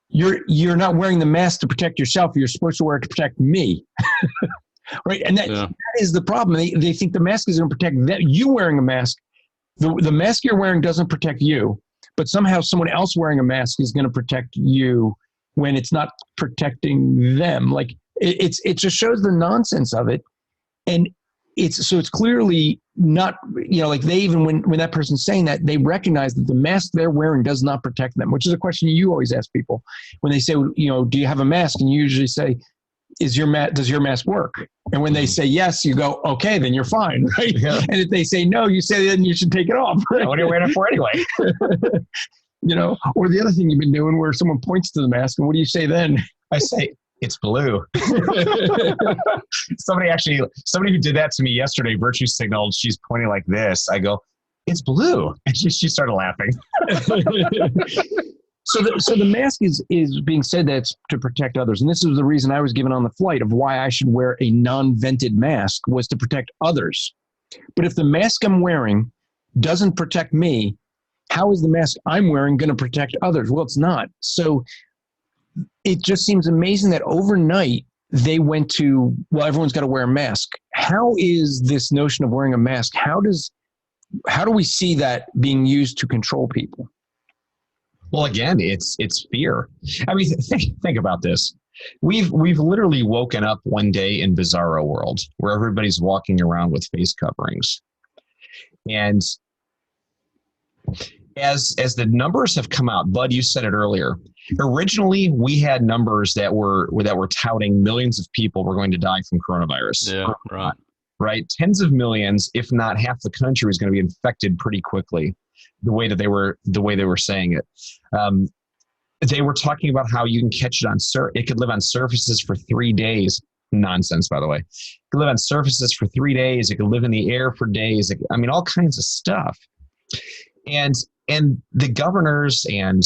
you're not wearing the mask to protect yourself. You're supposed to wear it to protect me. Right. And that is the problem. They think the mask is going to protect them. You wearing a mask, the mask you're wearing doesn't protect you, but somehow someone else wearing a mask is going to protect you when it's not protecting them. Like it just shows the nonsense of it. And it's clearly not, like they even, when that person's saying that, they recognize that the mask they're wearing does not protect them, which is a question you always ask people when they say, do you have a mask? And you usually say, does your mask work? And when they say yes, you go, okay, then you're fine, right? Yeah. And if they say no, you say then you should take it off. Right? What are you wearing it for anyway? Or the other thing you've been doing where someone points to the mask, and what do you say then? I say, it's blue. Somebody who did that to me yesterday, virtue signaled, she's pointing like this. I go, it's blue. And she started laughing. So the mask is being said that it's to protect others. And this is the reason I was given on the flight of why I should wear a non-vented mask, was to protect others. But if the mask I'm wearing doesn't protect me, how is the mask I'm wearing going to protect others? Well, it's not. So it just seems amazing that overnight they went to, well, everyone's got to wear a mask. How is this notion of wearing a mask, how do we see that being used to control people? Well, again, it's fear. I mean, think about this. We've literally woken up one day in bizarro world where everybody's walking around with face coverings. And as the numbers have come out, Bud, you said it earlier. Originally, we had numbers that were touting millions of people were going to die from coronavirus. Yeah, right. Right? Tens of millions, if not half the country, was going to be infected pretty quickly. The way they were saying it, they were talking about how you can catch it it could live on surfaces for 3 days. Nonsense, by the way. It could live on surfaces for 3 days. It could live in the air for days. All kinds of stuff. And the governors and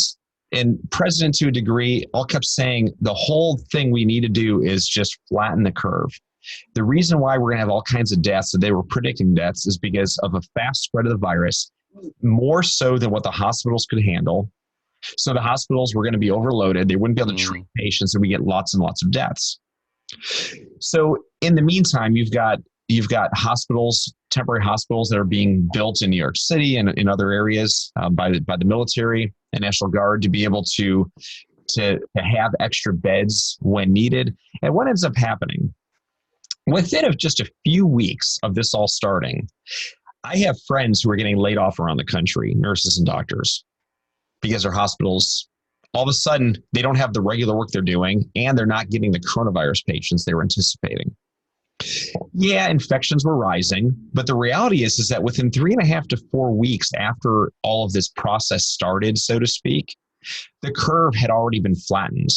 president to a degree all kept saying the whole thing we need to do is just flatten the curve. The reason why we're going to have all kinds of deaths, that they were predicting deaths, is because of a fast spread of the virus, more so than what the hospitals could handle. So the hospitals were going to be overloaded. They wouldn't be able to treat patients, and we get lots and lots of deaths. So in the meantime, you've got hospitals, temporary hospitals that are being built in New York City and in other areas by the military and National Guard to be able to have extra beds when needed. And what ends up happening? Within just a few weeks of this all starting, I have friends who are getting laid off around the country, nurses and doctors, because their hospitals, all of a sudden, they don't have the regular work they're doing, and they're not getting the coronavirus patients they were anticipating. Yeah, infections were rising, but the reality is that within 3.5 to 4 weeks after all of this process started, so to speak, the curve had already been flattened.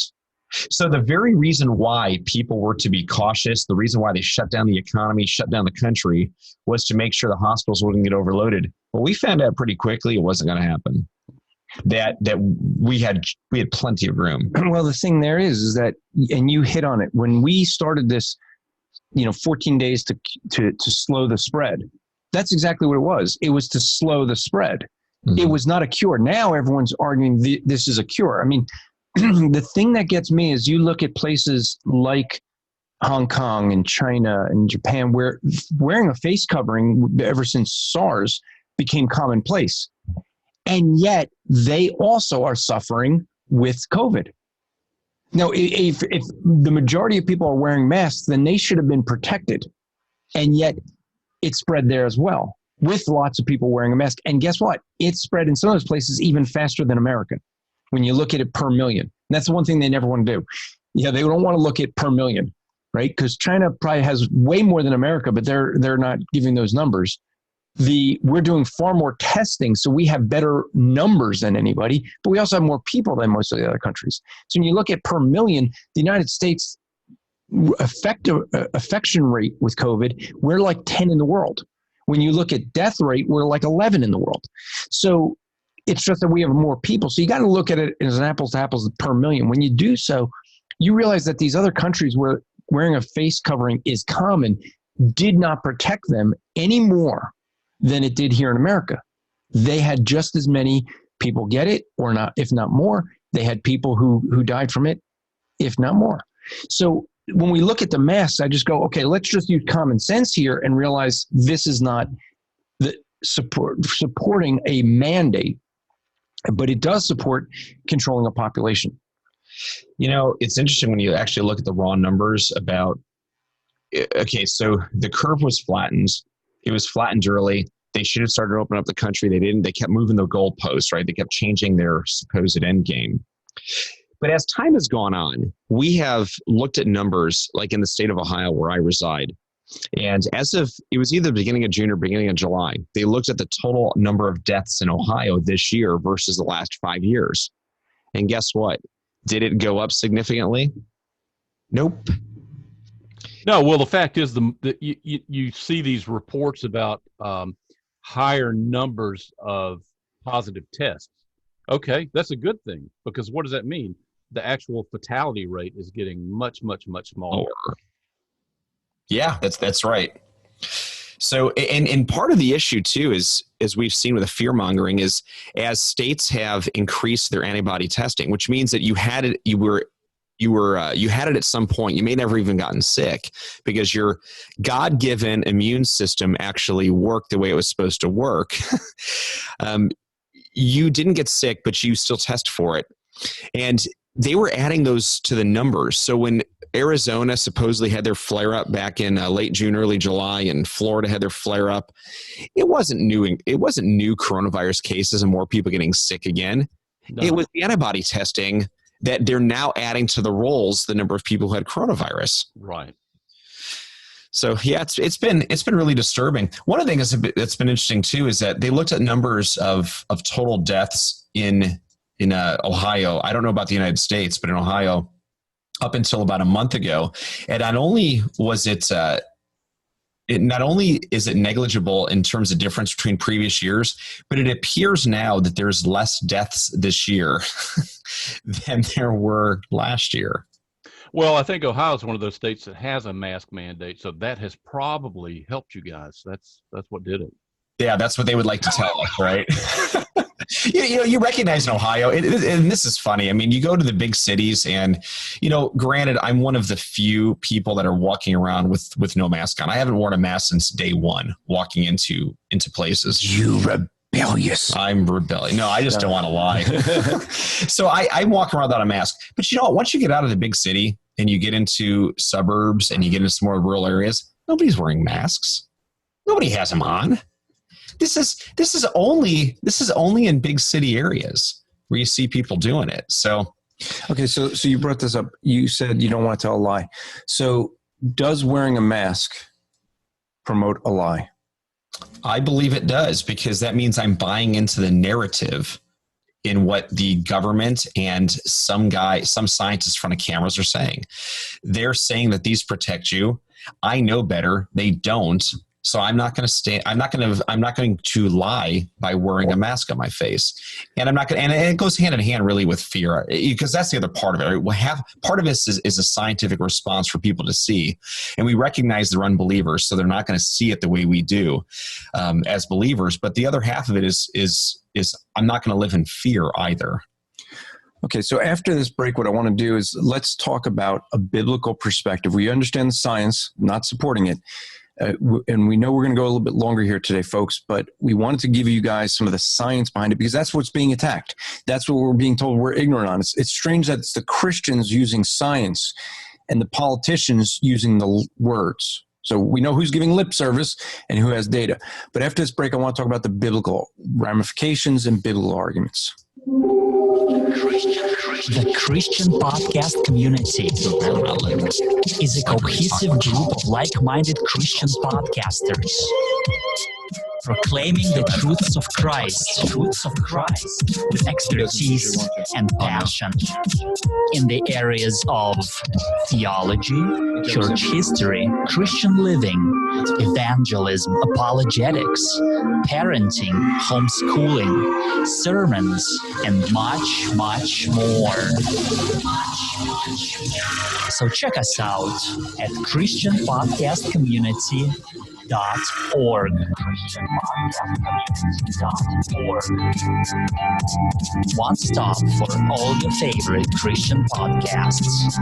So the very reason why people were to be cautious, the reason why they shut down the economy, shut down the country, was to make sure the hospitals wouldn't get overloaded. Well, we found out pretty quickly it wasn't going to happen. That we had plenty of room. Well, the thing there is that, and you hit on it, when we started this, 14 days to slow the spread, That's exactly what it was. It was to slow the spread. It was not a cure. Now everyone's arguing this is a cure. I mean, the thing that gets me is you look at places like Hong Kong and China and Japan, where wearing a face covering ever since SARS became commonplace. And yet they also are suffering with COVID. Now, if the majority of people are wearing masks, then they should have been protected. And yet it spread there as well, with lots of people wearing a mask. And guess what? It spread in some of those places even faster than America when you look at it per million. And that's the one thing they never want to do. Yeah, they don't want to look at per million, right? Because China probably has way more than America, but they're not giving those numbers. We're doing far more testing, so we have better numbers than anybody, but we also have more people than most of the other countries. So when you look at per million, the United States affection rate with COVID, we're like 10 in the world. When you look at death rate, we're like 11 in the world. So it's just that we have more people. So you got to look at it as an apples to apples per million. When you do so, you realize that these other countries where wearing a face covering is common did not protect them any more than it did here in America. They had just as many people get it, or not, if not more. They had people who died from it, if not more. So when we look at the masks, I just go, okay, let's just use common sense here and realize this is not the supporting a mandate, but it does support controlling a population. You know, it's interesting when you actually look at the raw numbers about, okay, so the curve was flattened. It was flattened early. They should have started to open up the country. They didn't. They kept moving the goalposts, right? They kept changing their supposed end game. But as time has gone on, we have looked at numbers like in the state of Ohio where I reside. And as of, it was either the beginning of June or beginning of July, they looked at the total number of deaths in Ohio this year versus the last 5 years. And guess what? Did it go up significantly? Nope. No, well, the fact is you see these reports about higher numbers of positive tests. Okay, that's a good thing, because what does that mean? The actual fatality rate is getting much, much, much smaller. Yeah, that's right. So, and part of the issue too is, as we've seen with the fear mongering, is as states have increased their antibody testing, which means that you had it at some point. You may never even gotten sick because your God-given immune system actually worked the way it was supposed to work. You didn't get sick, but you still test for it. And they were adding those to the numbers. So when Arizona supposedly had their flare up back in late June, early July, and Florida had their flare up, it wasn't new. It wasn't new coronavirus cases and more people getting sick again. No. It was the antibody testing that they're now adding to the rolls, the number of people who had coronavirus. Right. So yeah, it's been really disturbing. One of the things that's been interesting too is that they looked at numbers of total deaths in Ohio. I don't know about the United States, but in Ohio, up until about a month ago, and not only is it negligible in terms of difference between previous years, but it appears now that there's less deaths this year than there were last year. Well, I think Ohio is one of those states that has a mask mandate, so that has probably helped you guys. That's what did it. Yeah, that's what they would like to tell us, right? You recognize in Ohio, and this is funny. I mean, you go to the big cities, and granted, I'm one of the few people that are walking around with no mask on. I haven't worn a mask since day one, walking into places. You rebellious. I'm rebellious. No, I just don't want to lie. So I walk around without a mask. But you know what? Once you get out of the big city and you get into suburbs and you get into some more rural areas, nobody's wearing masks. Nobody has them on. This is only in big city areas where you see people doing it. So, okay, so you brought this up. You said you don't want to tell a lie. So, does wearing a mask promote a lie? I believe it does, because that means I'm buying into the narrative in what the government and some scientists in front of cameras are saying. They're saying that these protect you. I know better. They don't. So I'm not going to lie by wearing a mask on my face. And I'm not going to, and it goes hand in hand really with fear, because that's the other part of it. Right? Part of this is a scientific response for people to see. And we recognize they're unbelievers, so they're not going to see it the way we do as believers. But the other half of it is I'm not going to live in fear either. Okay, so after this break, what I want to do is let's talk about a biblical perspective. We understand the science, not supporting it. And we know we're going to go a little bit longer here today, folks, but we wanted to give you guys some of the science behind it because that's what's being attacked. That's what we're being told we're ignorant on. It's strange that it's the Christians using science and the politicians using the words. So we know who's giving lip service and who has data. But after this break, I want to talk about the biblical ramifications and biblical arguments. The Christian podcast community is a cohesive group of like-minded Christian podcasters proclaiming the truths of Christ with expertise and passion in the areas of theology, church history, Christian living, evangelism, apologetics, parenting, homeschooling, sermons, and much, much more. So check us out at christianpodcastcommunity.org. One stop for all your favorite Christian podcasts.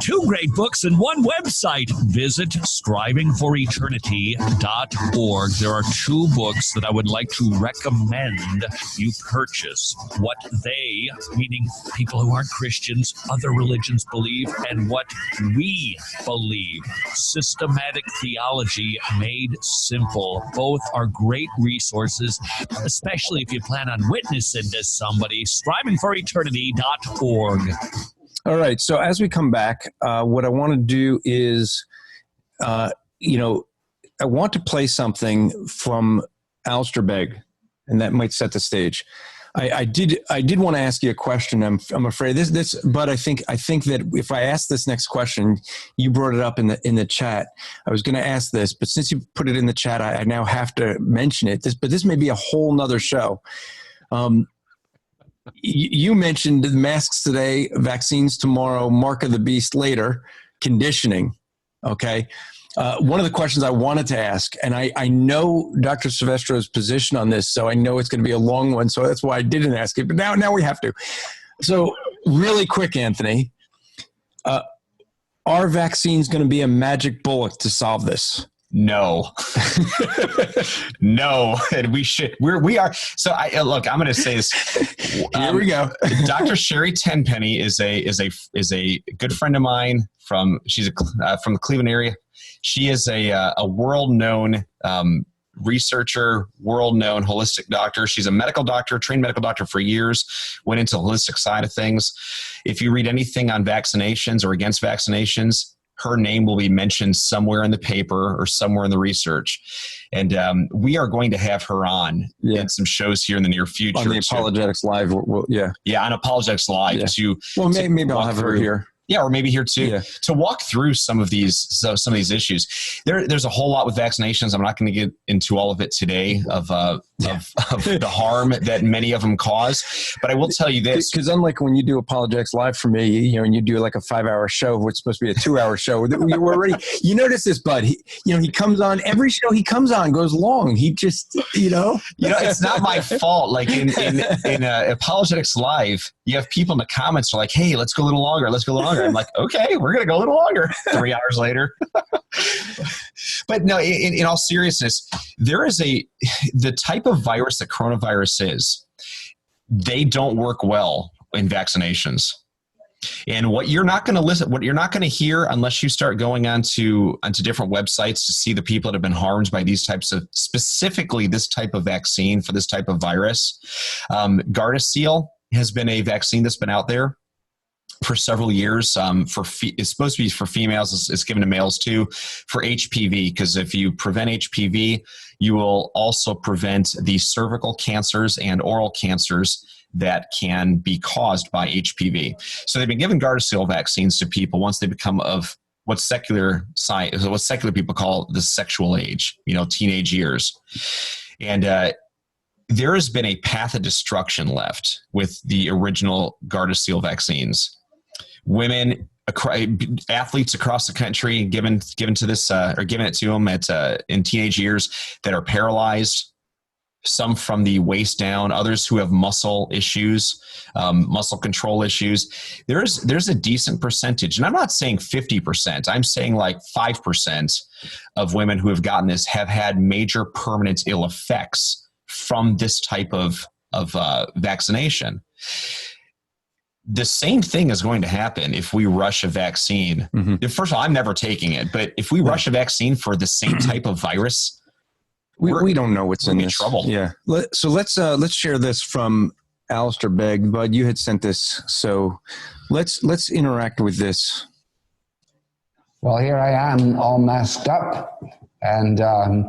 Two great books in one website. Visit strivingforeternity.org. There are two books that I would like to recommend you purchase. What they, meaning people who aren't Christians, other religions believe, and what we believe. Systematic Theology Made Simple. Both are great resources, especially if you plan on witnessing to somebody. Strivingforeternity.org. All right. So as we come back, what I want to do is, I want to play something from Alistair Begg, and that might set the stage. I did want to ask you a question. I'm afraid but I think that if I ask this next question, you brought it up in the chat. I was going to ask this, but since you put it in the chat, I now have to mention it. This may be a whole nother show. You mentioned the masks today, vaccines tomorrow, mark of the beast later, conditioning. Okay. One of the questions I wanted to ask, and I know Dr. Silvestro's position on this, so I know it's going to be a long one, so that's why I didn't ask it, but now we have to. So really quick, Anthony, are vaccines going to be a magic bullet to solve this? No, no, and we are. So look, I'm going to say this. Here we go. Dr. Sherry Tenpenny is a good friend of mine from the Cleveland area. She is a world-known researcher, world-known holistic doctor. She's a medical doctor, trained medical doctor for years, went into the holistic side of things. If you read anything on vaccinations or against vaccinations, her name will be mentioned somewhere in the paper or somewhere in the research. And we are going to have her on in some shows here in the near future. On the Apologetics Live. Yeah, on Apologetics Live. Yeah. Maybe I'll have her here. Yeah, or maybe here too, to walk through some of these issues. There's a whole lot with vaccinations. I'm not going to get into all of it today of the harm that many of them cause. But I will tell you this, because unlike when you do Apologetics Live for me, and you do like a 5-hour show, which is supposed to be a 2-hour show, we're already. You notice this, bud? He comes on every show he comes on goes long. He just it's not my fault. Like in Apologetics Live, you have people in the comments are like, "Hey, let's go a little longer. Let's go a little longer." I'm like, okay, we're going to go a little longer. 3 hours later. But no, in all seriousness, there is the type of virus that coronavirus is, they don't work well in vaccinations. And what you're not going to hear unless you start going onto different websites to see the people that have been harmed by these types of, specifically this type of vaccine for this type of virus. Gardasil has been a vaccine that's been out there. for several years. It's supposed to be for females. It's given to males too for HPV, because if you prevent HPV, you will also prevent the cervical cancers and oral cancers that can be caused by HPV. So they've been giving Gardasil vaccines to people once they become of what secular people call the sexual age, teenage years. And there has been a path of destruction left with the original Gardasil vaccines. Women, athletes across the country given to this or given it to them in teenage years that are paralyzed, some from the waist down, others who have muscle issues, muscle control issues. There's a decent percentage, and I'm not saying 50%. I'm saying like 5% of women who have gotten this have had major permanent ill effects from this type of vaccination. The same thing is going to happen if we rush a vaccine. Mm-hmm. First of all, I'm never taking it, but if we rush a vaccine for the same type of virus, we don't know what's in this. Trouble. Yeah. So let's share this from Alistair Begg. Bud, you had sent this, so let's interact with this. Well, here I am, all masked up, and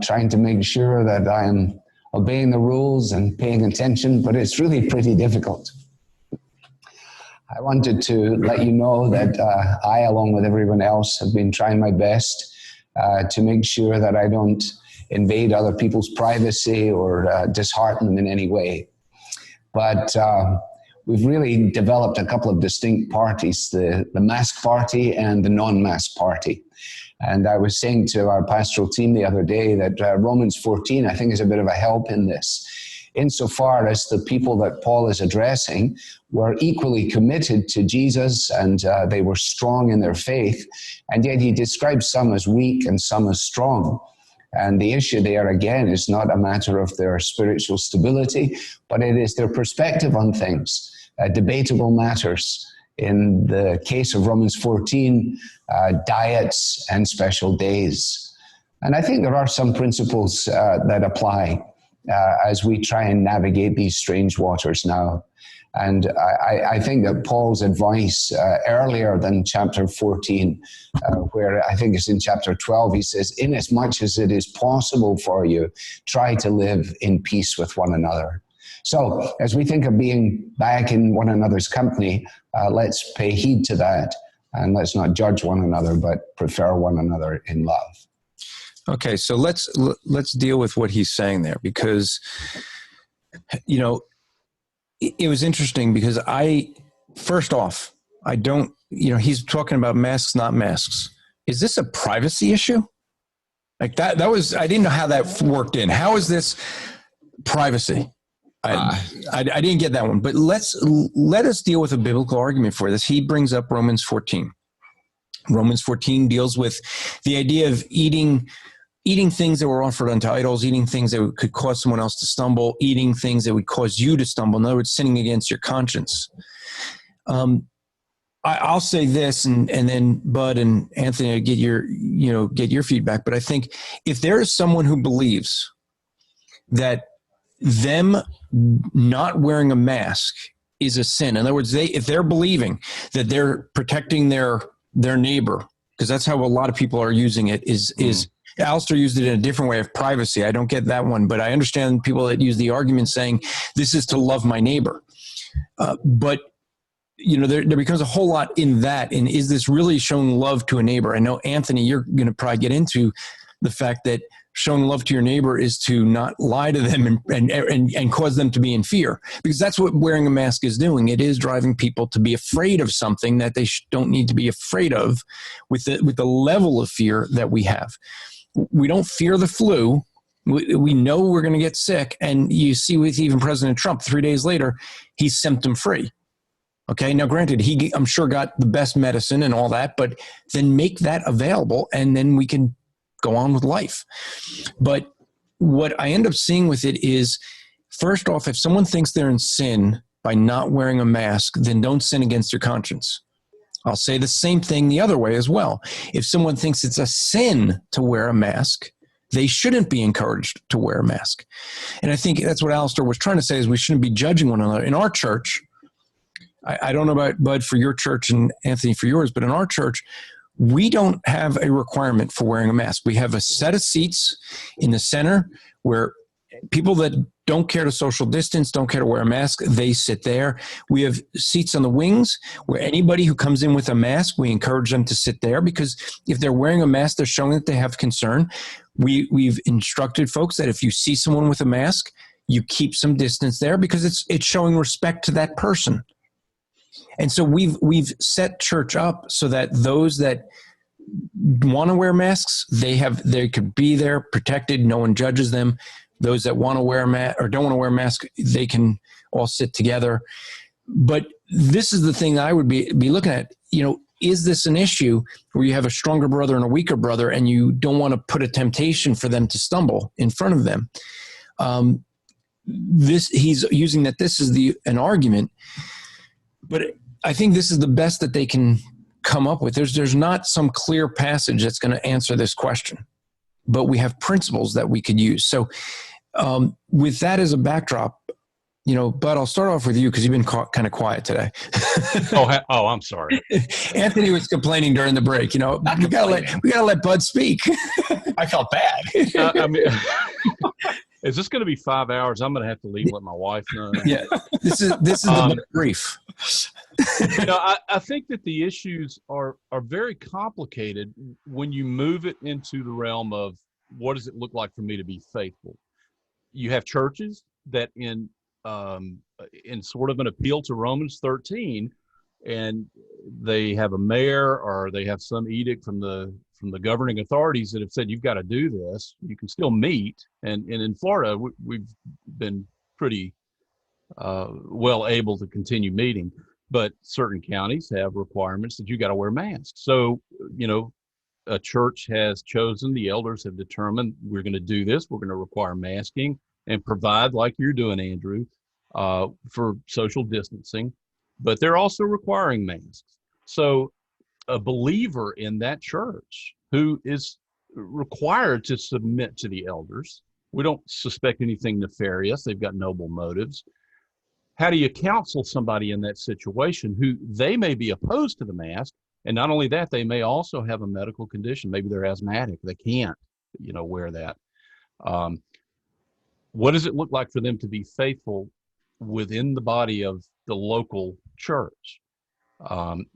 trying to make sure that I am obeying the rules and paying attention, but it's really pretty difficult. I wanted to let you know that I, along with everyone else, have been trying my best to make sure that I don't invade other people's privacy or dishearten them in any way. But we've really developed a couple of distinct parties, the mask party and the non-mask party. And I was saying to our pastoral team the other day that Romans 14, I think, is a bit of a help in this, insofar as the people that Paul is addressing were equally committed to Jesus, and they were strong in their faith, and yet he describes some as weak and some as strong. And the issue there, again, is not a matter of their spiritual stability, but it is their perspective on things, debatable matters. In the case of Romans 14, diets and special days. And I think there are some principles that apply as we try and navigate these strange waters now. And I think that Paul's advice earlier than chapter 14, where I think it's in chapter 12, he says, inasmuch as it is possible for you, try to live in peace with one another. So as we think of being back in one another's company, let's pay heed to that, and let's not judge one another, but prefer one another in love. Okay, so let's deal with what he's saying there, because, it was interesting because first off, I don't, he's talking about masks, not masks. Is this a privacy issue? Like that was, I didn't know how that worked in. How is this privacy? I didn't get that one, but let us deal with a biblical argument for this. He brings up Romans 14. Romans 14 deals with the idea of eating things that were offered unto idols, eating things that could cause someone else to stumble, eating things that would cause you to stumble. In other words, sinning against your conscience. I'll say this, and then Bud and Anthony, get your feedback. But I think if there is someone who believes that them not wearing a mask is a sin, in other words, if they're believing that they're protecting their neighbor, because that's how a lot of people are using it, is Alistair used it in a different way of privacy. I don't get that one, but I understand people that use the argument saying this is to love my neighbor. But there becomes a whole lot in that. And is this really showing love to a neighbor? I know, Anthony, you're going to probably get into the fact that showing love to your neighbor is to not lie to them and cause them to be in fear, because that's what wearing a mask is doing. It is driving people to be afraid of something that they don't need to be afraid of, with the level of fear that we have. We don't fear the flu. We know we're going to get sick. And you see with even President Trump, 3 days later, he's symptom free. Okay. Now, granted, he, I'm sure, got the best medicine and all that, but then make that available and then we can go on with life. But what I end up seeing with it is, first off, if someone thinks they're in sin by not wearing a mask, then don't sin against your conscience. I'll say the same thing the other way as well. If someone thinks it's a sin to wear a mask, they shouldn't be encouraged to wear a mask. And I think that's what Alistair was trying to say, is we shouldn't be judging one another. In our church, I don't know about Bud for your church and Anthony for yours, but in our church, we don't have a requirement for wearing a mask. We have a set of seats in the center where people that don't care to social distance, don't care to wear a mask, they sit there. We have seats on the wings where anybody who comes in with a mask, we encourage them to sit there, because if they're wearing a mask, they're showing that they have concern. We've instructed folks that if you see someone with a mask, you keep some distance there, because it's showing respect to that person. And so we've set church up so that those that want to wear masks, they could be there protected. No one judges them. Those that want to wear a mask or don't want to wear a mask, they can all sit together. But this is the thing I would be looking at. Is this an issue where you have a stronger brother and a weaker brother, and you don't want to put a temptation for them to stumble in front of them? He's using that this is an argument, but I think this is the best that they can come up with. There's not some clear passage that's going to answer this question, but we have principles that we could use. So with that as a backdrop, Bud, I'll start off with you because you've been kind of quiet today. Oh, I'm sorry. Anthony was complaining during the break. We gotta let Bud speak. I felt bad. Is this going to be 5 hours? I'm going to have to leave and let my wife know. Yeah, this is the brief. I think that the issues are very complicated when you move it into the realm of what does it look like for me to be faithful. You have churches that in sort of an appeal to Romans 13, and they have a mayor or they have some edict from the governing authorities that have said you've got to do this. You can still meet, and in Florida we've been pretty well able to continue meeting, but certain counties have requirements that you got to wear masks. So a church has chosen, the elders have determined, we're going to do this. We're going to require masking and provide, like you're doing, Andrew, for social distancing, but they're also requiring masks. So a believer in that church who is required to submit to the elders, we don't suspect anything nefarious. They've got noble motives. How do you counsel somebody in that situation who they may be opposed to the mask? And not only that, they may also have a medical condition. Maybe they're asthmatic. They can't, wear that. What does it look like for them to be faithful within the body of the local church?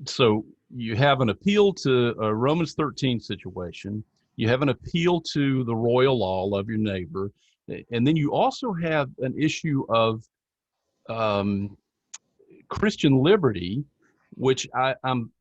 So you have an appeal to a Romans 13 situation. You have an appeal to the royal law, love your neighbor. And then you also have an issue of Christian liberty, which I'm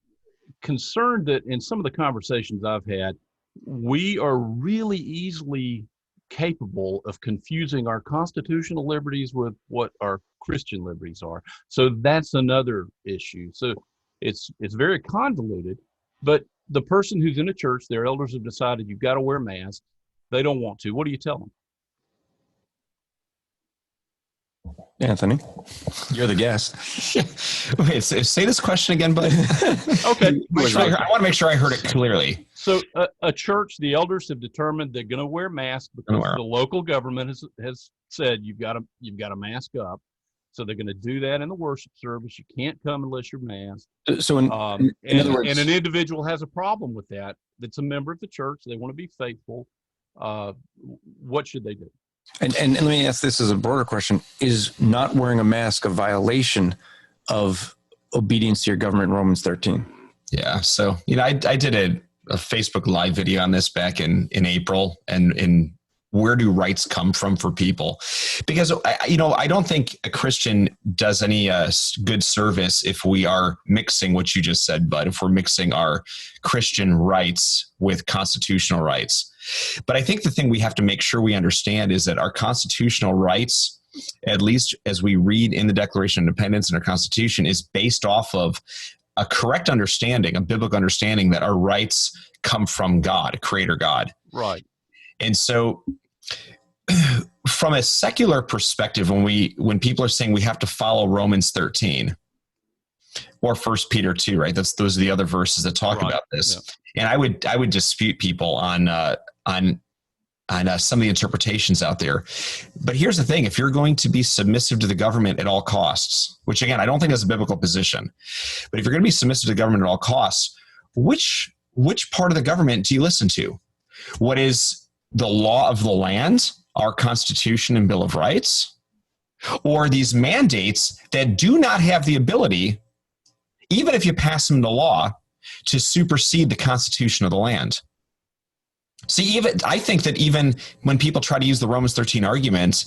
concerned that in some of the conversations I've had, we are really easily capable of confusing our constitutional liberties with what our Christian liberties are. So that's another issue. So it's very convoluted, but the person who's in a church, their elders have decided you've got to wear masks. They don't want to. What do you tell them? Anthony, you're the guest. Wait, say this question again, bud. Okay. I want to make sure I heard it clearly. So a church, the elders have determined they're going to wear masks because the local government has said you've got to mask up. So they're going to do that in the worship service. You can't come unless you're masked. So in other words, and an individual has a problem with that. That's a member of the church. They want to be faithful. What should they do? And let me ask this as a broader question. Is not wearing a mask a violation of obedience to your government, Romans 13? Yeah. So, I did a Facebook Live video on this back in April, and where do rights come from for people? Because, I don't think a Christian does any good service if we are mixing what you just said, Bud, if we're mixing our Christian rights with constitutional rights. But I think the thing we have to make sure we understand is that our constitutional rights, at least as we read in the Declaration of Independence and our Constitution, is based off of a correct understanding, a biblical understanding that our rights come from God, a creator God. Right. And so from a secular perspective, when people are saying we have to follow Romans 13 or 1 Peter 2, right? Those are the other verses that talk about this. Yeah. And I would dispute people on some of the interpretations out there. But here's the thing. If you're going to be submissive to the government at all costs, which again, I don't think is a biblical position, but if you're going to be submissive to the government at all costs, which part of the government do you listen to? What is the law of the land, our Constitution and Bill of Rights, or these mandates that do not have the ability, even if you pass them into law, to supersede the Constitution of the land? See, I think that even when people try to use the Romans 13 argument,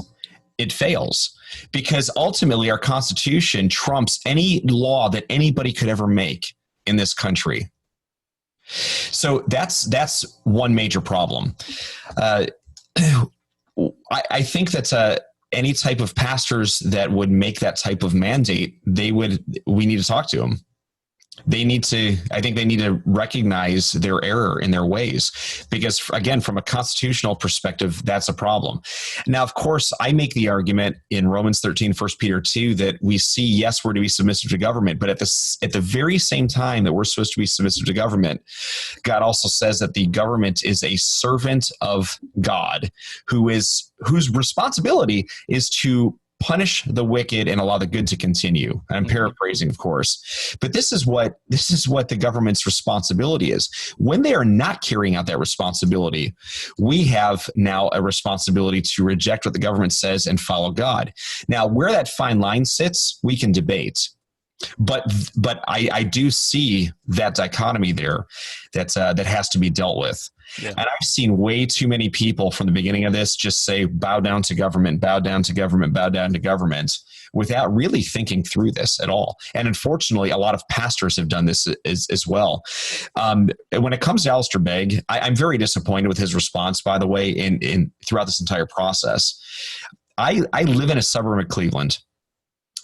it fails, because ultimately our Constitution trumps any law that anybody could ever make in this country. So that's one major problem. I think that any type of pastors that would make that type of mandate, we need to talk to them. I think they need to recognize their error in their ways, because again, from a constitutional perspective, that's a problem. Now, of course, I make the argument in Romans 13, 1 Peter 2, that we see, yes, we're to be submissive to government, but at the very same time that we're supposed to be submissive to government, God also says that the government is a servant of God, whose responsibility is to punish the wicked and allow the good to continue. I'm paraphrasing, of course, but this is what the government's responsibility is. When they are not carrying out that responsibility, we have now a responsibility to reject what the government says and follow God. Now, where that fine line sits, we can debate. But I do see that dichotomy there that has to be dealt with. Yeah. And I've seen way too many people from the beginning of this just say, bow down to government, bow down to government, bow down to government, without really thinking through this at all. And unfortunately, a lot of pastors have done this as well. When it comes to Alistair Begg, I'm very disappointed with his response, by the way, in throughout this entire process. I live in a suburb of Cleveland.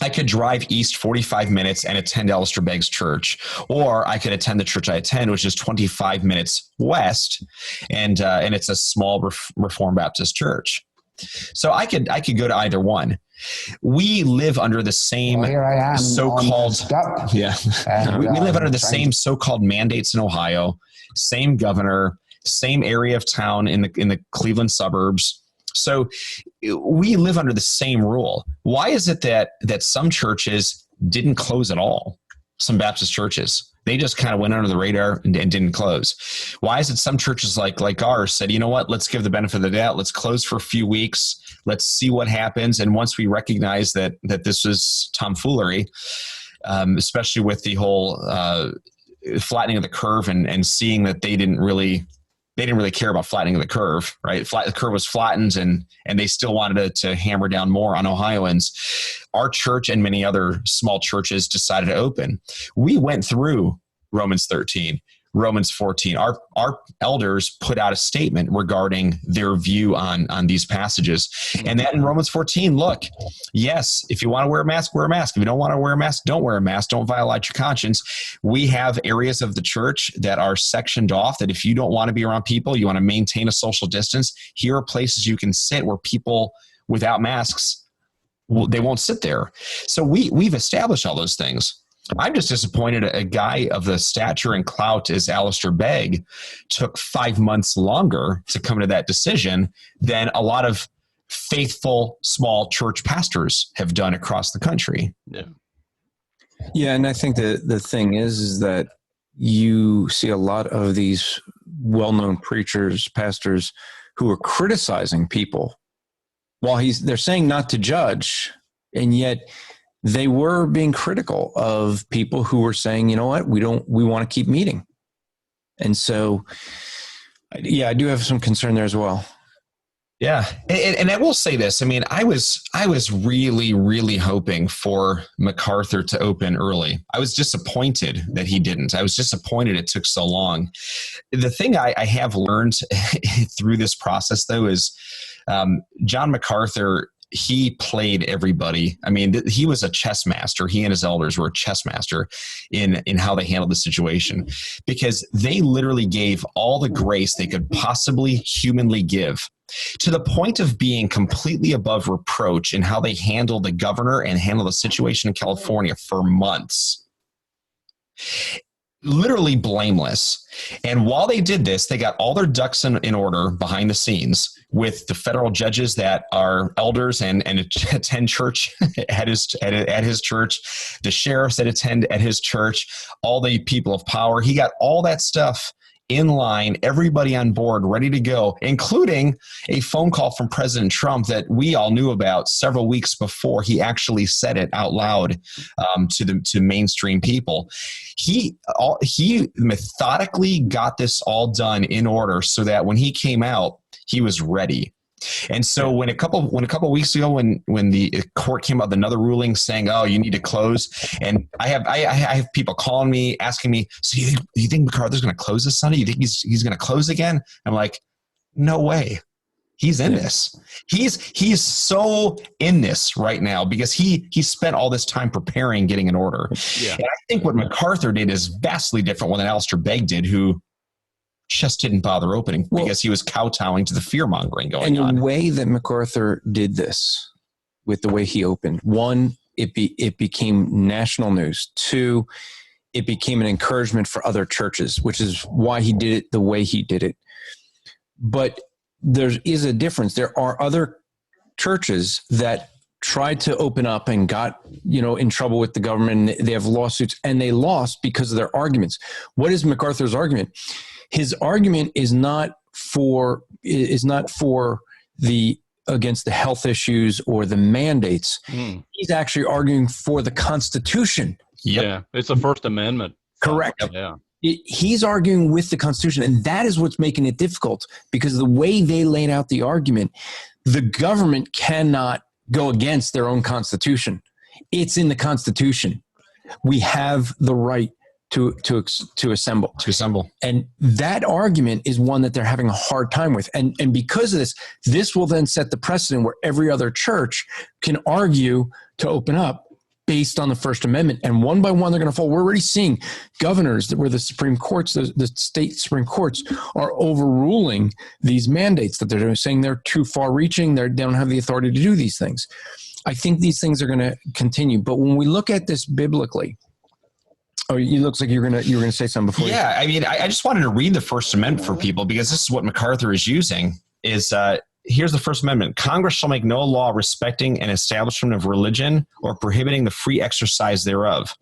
I could drive east 45 minutes and attend Alistair Begg's church, or I could attend the church I attend, which is 25 minutes west, and it's a small Reformed Baptist church. So I could go to either one. We live under the same so-called we live under the same so-called mandates in Ohio, same governor, same area of town in the Cleveland suburbs. So we live under the same rule. Why is it that some churches didn't close at all? Some Baptist churches, they just kind of went under the radar and didn't close. Why is it some churches like ours said, you know what, let's give the benefit of the doubt. Let's close for a few weeks. Let's see what happens. And once we recognize that this was tomfoolery, especially with the whole flattening of the curve and seeing that they didn't really care about flattening the curve, right? The curve was flattened and they still wanted to hammer down more on Ohioans. Our church and many other small churches decided to open. We went through Romans 13, Romans 14. Our elders put out a statement regarding their view on these passages. And that in Romans 14, look, yes, if you want to wear a mask, wear a mask. If you don't want to wear a mask, don't wear a mask. Don't violate your conscience. We have areas of the church that are sectioned off, that if you don't want to be around people, you want to maintain a social distance, here are places you can sit where people without masks, they won't sit there. So we've established all those things. I'm just disappointed a guy of the stature and clout as Alistair Begg took 5 months longer to come to that decision than a lot of faithful small church pastors have done across the country. Yeah, and I think the thing is that you see a lot of these well-known preachers, pastors, who are criticizing people while they're saying not to judge, and yet they were being critical of people who were saying, you know what, we want to keep meeting. And so, yeah, I do have some concern there as well. Yeah. And I will say this. I mean, I was really, really hoping for MacArthur to open early. I was disappointed that he didn't. I was disappointed it took so long. The thing I have learned through this process, though, is John MacArthur, he played everybody. I mean, he was a chess master. He and his elders were a chess master in how they handled the situation, because they literally gave all the grace they could possibly humanly give, to the point of being completely above reproach in how they handled the governor and handled the situation in California for months. Literally blameless. And while they did this, they got all their ducks in order behind the scenes, with the federal judges that are elders and attend church at his church, the sheriffs that attend at his church, all the people of power. He got all that stuff in line, everybody on board, ready to go, including a phone call from President Trump that we all knew about several weeks before he actually said it out loud to mainstream people. He methodically got this all done in order so that when he came out, he was ready. And so when a couple of weeks ago, when the court came out with another ruling saying, "Oh, you need to close," and I have people calling me asking me, "So you think MacArthur's going to close this Sunday? You think he's going to close again?" I'm like, "No way. He's in this. He's so in this right now because he spent all this time preparing, getting an order." Yeah. And I think what MacArthur did is vastly different than Alistair Begg did, who just didn't bother opening because he was kowtowing to the fear-mongering going on. And the way that MacArthur did this, with the way he opened, one, it became national news. Two, it became an encouragement for other churches, which is why he did it the way he did it. But there is a difference. There are other churches that tried to open up and got, in trouble with the government. They have lawsuits, and they lost because of their arguments. What is MacArthur's argument? His argument is not for the against the health issues or the mandates. He's actually arguing for the Constitution. Yeah, it's the First Amendment. Correct. Yeah. He's arguing with the Constitution, and that is what's making it difficult, because the way they laid out the argument, the government cannot go against their own Constitution. It's in the Constitution. We have the right to assemble. And that argument is one that they're having a hard time with. And because of this will then set the precedent where every other church can argue to open up based on the First Amendment. And one by one, they're going to fall. We're already seeing governors where the Supreme Courts, the state Supreme Courts, are overruling these mandates that they're saying they're too far reaching. They don't have the authority to do these things. I think these things are going to continue. But when we look at this biblically, oh, it looks like you were gonna say something before. Yeah, I mean, I just wanted to read the First Amendment for people because this is what MacArthur is using. Here's the First Amendment. Congress shall make no law respecting an establishment of religion or prohibiting the free exercise thereof,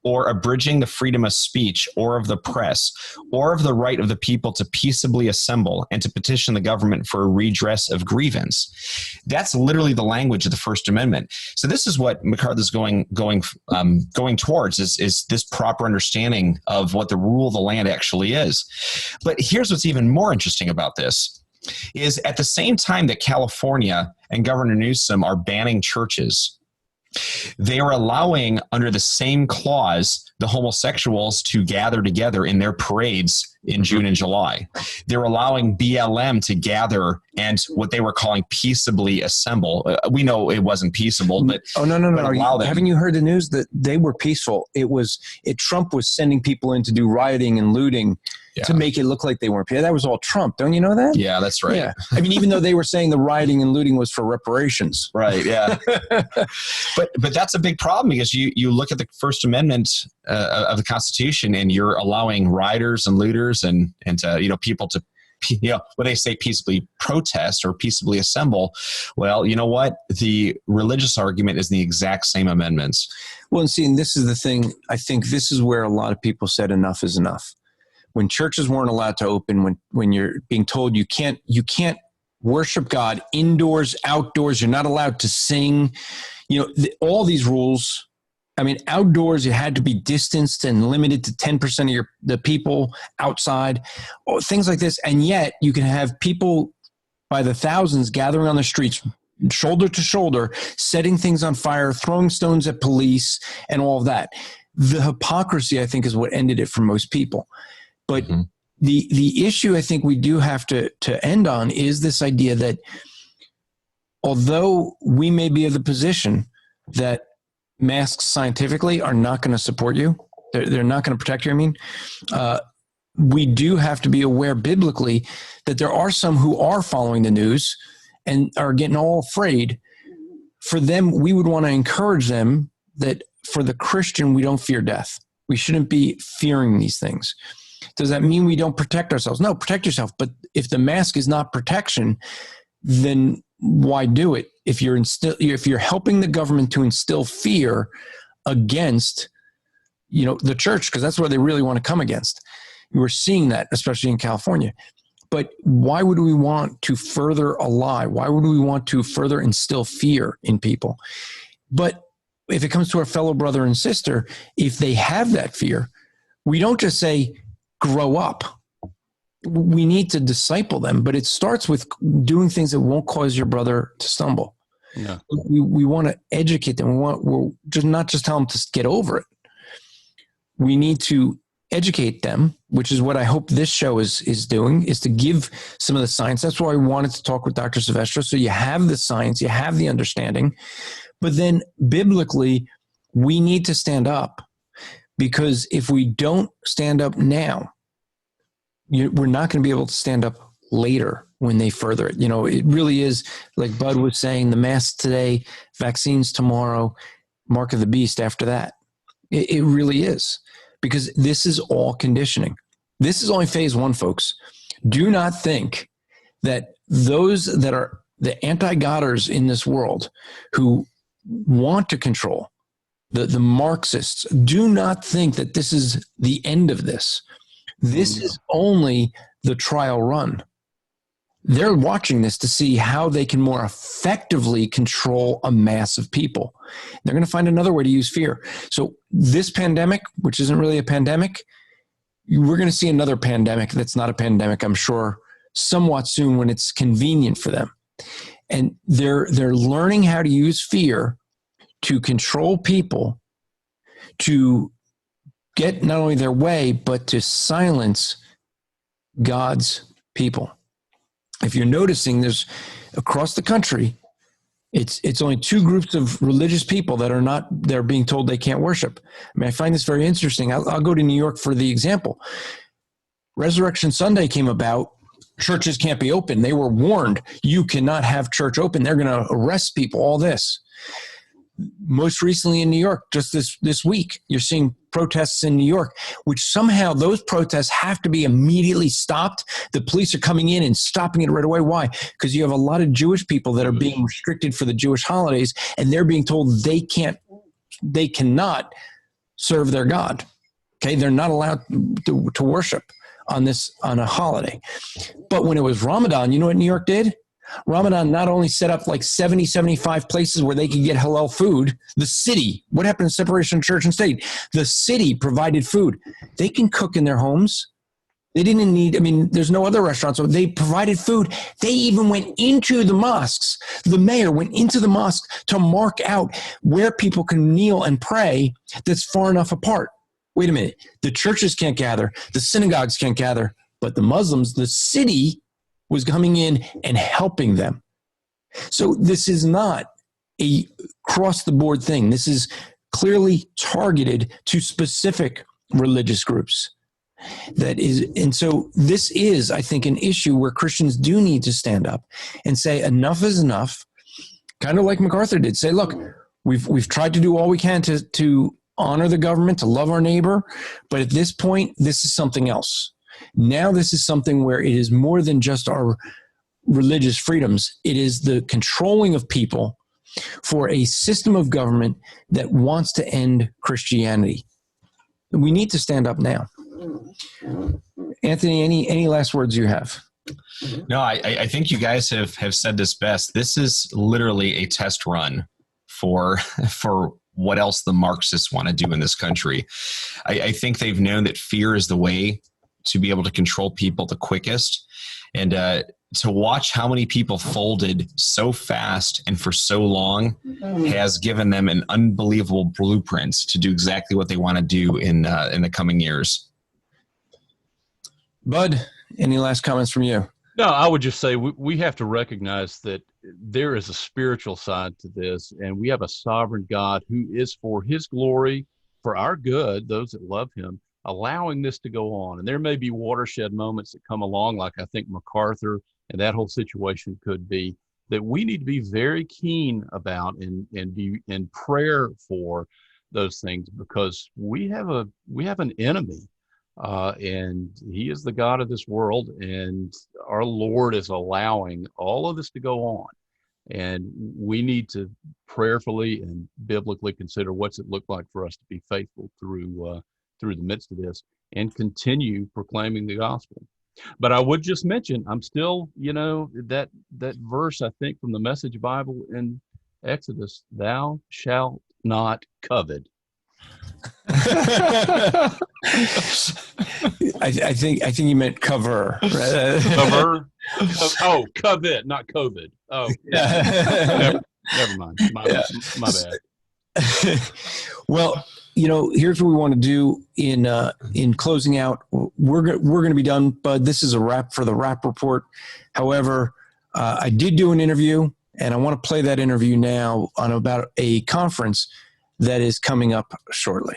or abridging the freedom of speech or of the press, or of the right of the people to peaceably assemble and to petition the government for a redress of grievance. That's literally the language of the First Amendment. So this is what MacArthur's going towards is this proper understanding of what the rule of the land actually is. But here's what's even more interesting about this. Is at the same time that California and Governor Newsom are banning churches, they are allowing, under the same clause, the homosexuals to gather together in their parades in June and July. They're allowing BLM to gather and what they were calling peaceably assemble. We know it wasn't peaceable, but no. Haven't you heard the news that they were peaceful? Trump was sending people in to do rioting and looting to make it look like they weren't. That was all Trump. Don't you know that? Yeah, that's right. Yeah. I mean, even though they were saying the rioting and looting was for reparations. Right. Yeah. but that's a big problem because you look at the First Amendment of the Constitution and you're allowing rioters and looters and people to, when they say peaceably protest or peaceably assemble, well, you know what? The religious argument is the exact same amendments. Well, and this is the thing. I think this is where a lot of people said enough is enough. When churches weren't allowed to open, when you're being told you can't worship God indoors, outdoors, you're not allowed to sing, all these rules. I mean, outdoors, you had to be distanced and limited to 10% of the people outside, things like this. And yet you can have people by the thousands gathering on the streets, shoulder to shoulder, setting things on fire, throwing stones at police and all of that. The hypocrisy, I think, is what ended it for most people. But the issue I think we do have to end on is this idea that although we may be of the position that masks scientifically are not going to support you, they're not going to protect you, we do have to be aware biblically that there are some who are following the news and are getting all afraid. For them, we would want to encourage them that for the Christian, we don't fear death. We shouldn't be fearing these things. Does that mean we don't protect ourselves? No, protect yourself. But if the mask is not protection, then why do it? If you're helping the government to instill fear against, the church, because that's where they really want to come against. We're seeing that, especially in California. But why would we want to further a lie? Why would we want to further instill fear in people? But if it comes to our fellow brother and sister, if they have that fear, we don't just say, grow up. We need to disciple them, but it starts with doing things that won't cause your brother to stumble. Yeah. We want to educate them. We're just not just tell them to get over it. We need to educate them, which is what I hope this show is doing, is to give some of the science. That's why I wanted to talk with Dr. Silvestro. So you have the science, you have the understanding, but then biblically, we need to stand up, because if we don't stand up now, we're not going to be able to stand up later when they further it. It really is, like Bud was saying, the masks today, vaccines tomorrow, mark of the beast after that. It really is. Because this is all conditioning. This is only phase one, folks. Do not think that those that are the anti-Godders in this world who want to control, the Marxists, do not think that this is the end of this. This is only the trial run. They're watching this to see how they can more effectively control a mass of people. They're going to find another way to use fear. So this pandemic, which isn't really a pandemic, we're going to see another pandemic that's not a pandemic, I'm sure, somewhat soon when it's convenient for them. And they're learning how to use fear to control people, to get not only their way, but to silence God's people. If you're noticing, there's across the country, it's only two groups of religious people they're being told they can't worship. I find this very interesting. I'll go to New York for the example. Resurrection Sunday came about. Churches can't be open. They were warned, you cannot have church open. They're going to arrest people, all this. Most recently in New York, just this week, you're seeing protests in New York, which somehow those protests have to be immediately stopped. The police are coming in and stopping it right away. Why? Because you have a lot of Jewish people that are being restricted for the Jewish holidays, and they're being told they cannot serve their God. Okay, they're not allowed to worship on a holiday. But when it was Ramadan, you know what New York did? Ramadan not only set up like 70, 75 places where they could get halal food, the city, what happened to separation of church and state? The city provided food. They can cook in their homes. They didn't need, there's no other restaurants, so they provided food. They even went into the mosques. The mayor went into the mosque to mark out where people can kneel and pray that's far enough apart. Wait a minute. The churches can't gather. The synagogues can't gather. But the Muslims, the city was coming in and helping them. So this is not a cross-the-board thing. This is clearly targeted to specific religious groups. And so this is, I think, an issue where Christians do need to stand up and say enough is enough, kind of like MacArthur did. Say, look, we've tried to do all we can to honor the government, to love our neighbor, but at this point, this is something else. Now this is something where it is more than just our religious freedoms. It is the controlling of people for a system of government that wants to end Christianity. We need to stand up now. Anthony, any last words you have? No, I think you guys have said this best. This is literally a test run for what else the Marxists want to do in this country. I think they've known that fear is the way to be able to control people the quickest. And to watch how many people folded so fast and for so long has given them an unbelievable blueprint to do exactly what they want to do in the coming years. Bud, any last comments from you? No, I would just say we have to recognize that there is a spiritual side to this, and we have a sovereign God who is for his glory, for our good, those that love him, allowing this to go on. And there may be watershed moments that come along, like I think MacArthur and that whole situation could be, that we need to be very keen about and be in prayer for those things, because we have an enemy and he is the God of this world, and our Lord is allowing all of this to go on. And we need to prayerfully and biblically consider what's it look like for us to be faithful through the midst of this and continue proclaiming the gospel. But I would just mention, I'm still, that verse, I think, from the Message Bible in Exodus, thou shalt not covet. I think you meant cover. Cover? Oh, covet, not COVID. Oh, yeah. Never mind. My bad. Well, here's what we want to do in closing out. We're going to be done, but this is a wrap for the Rapp Report. However, I did do an interview, and I want to play that interview now on about a conference that is coming up shortly.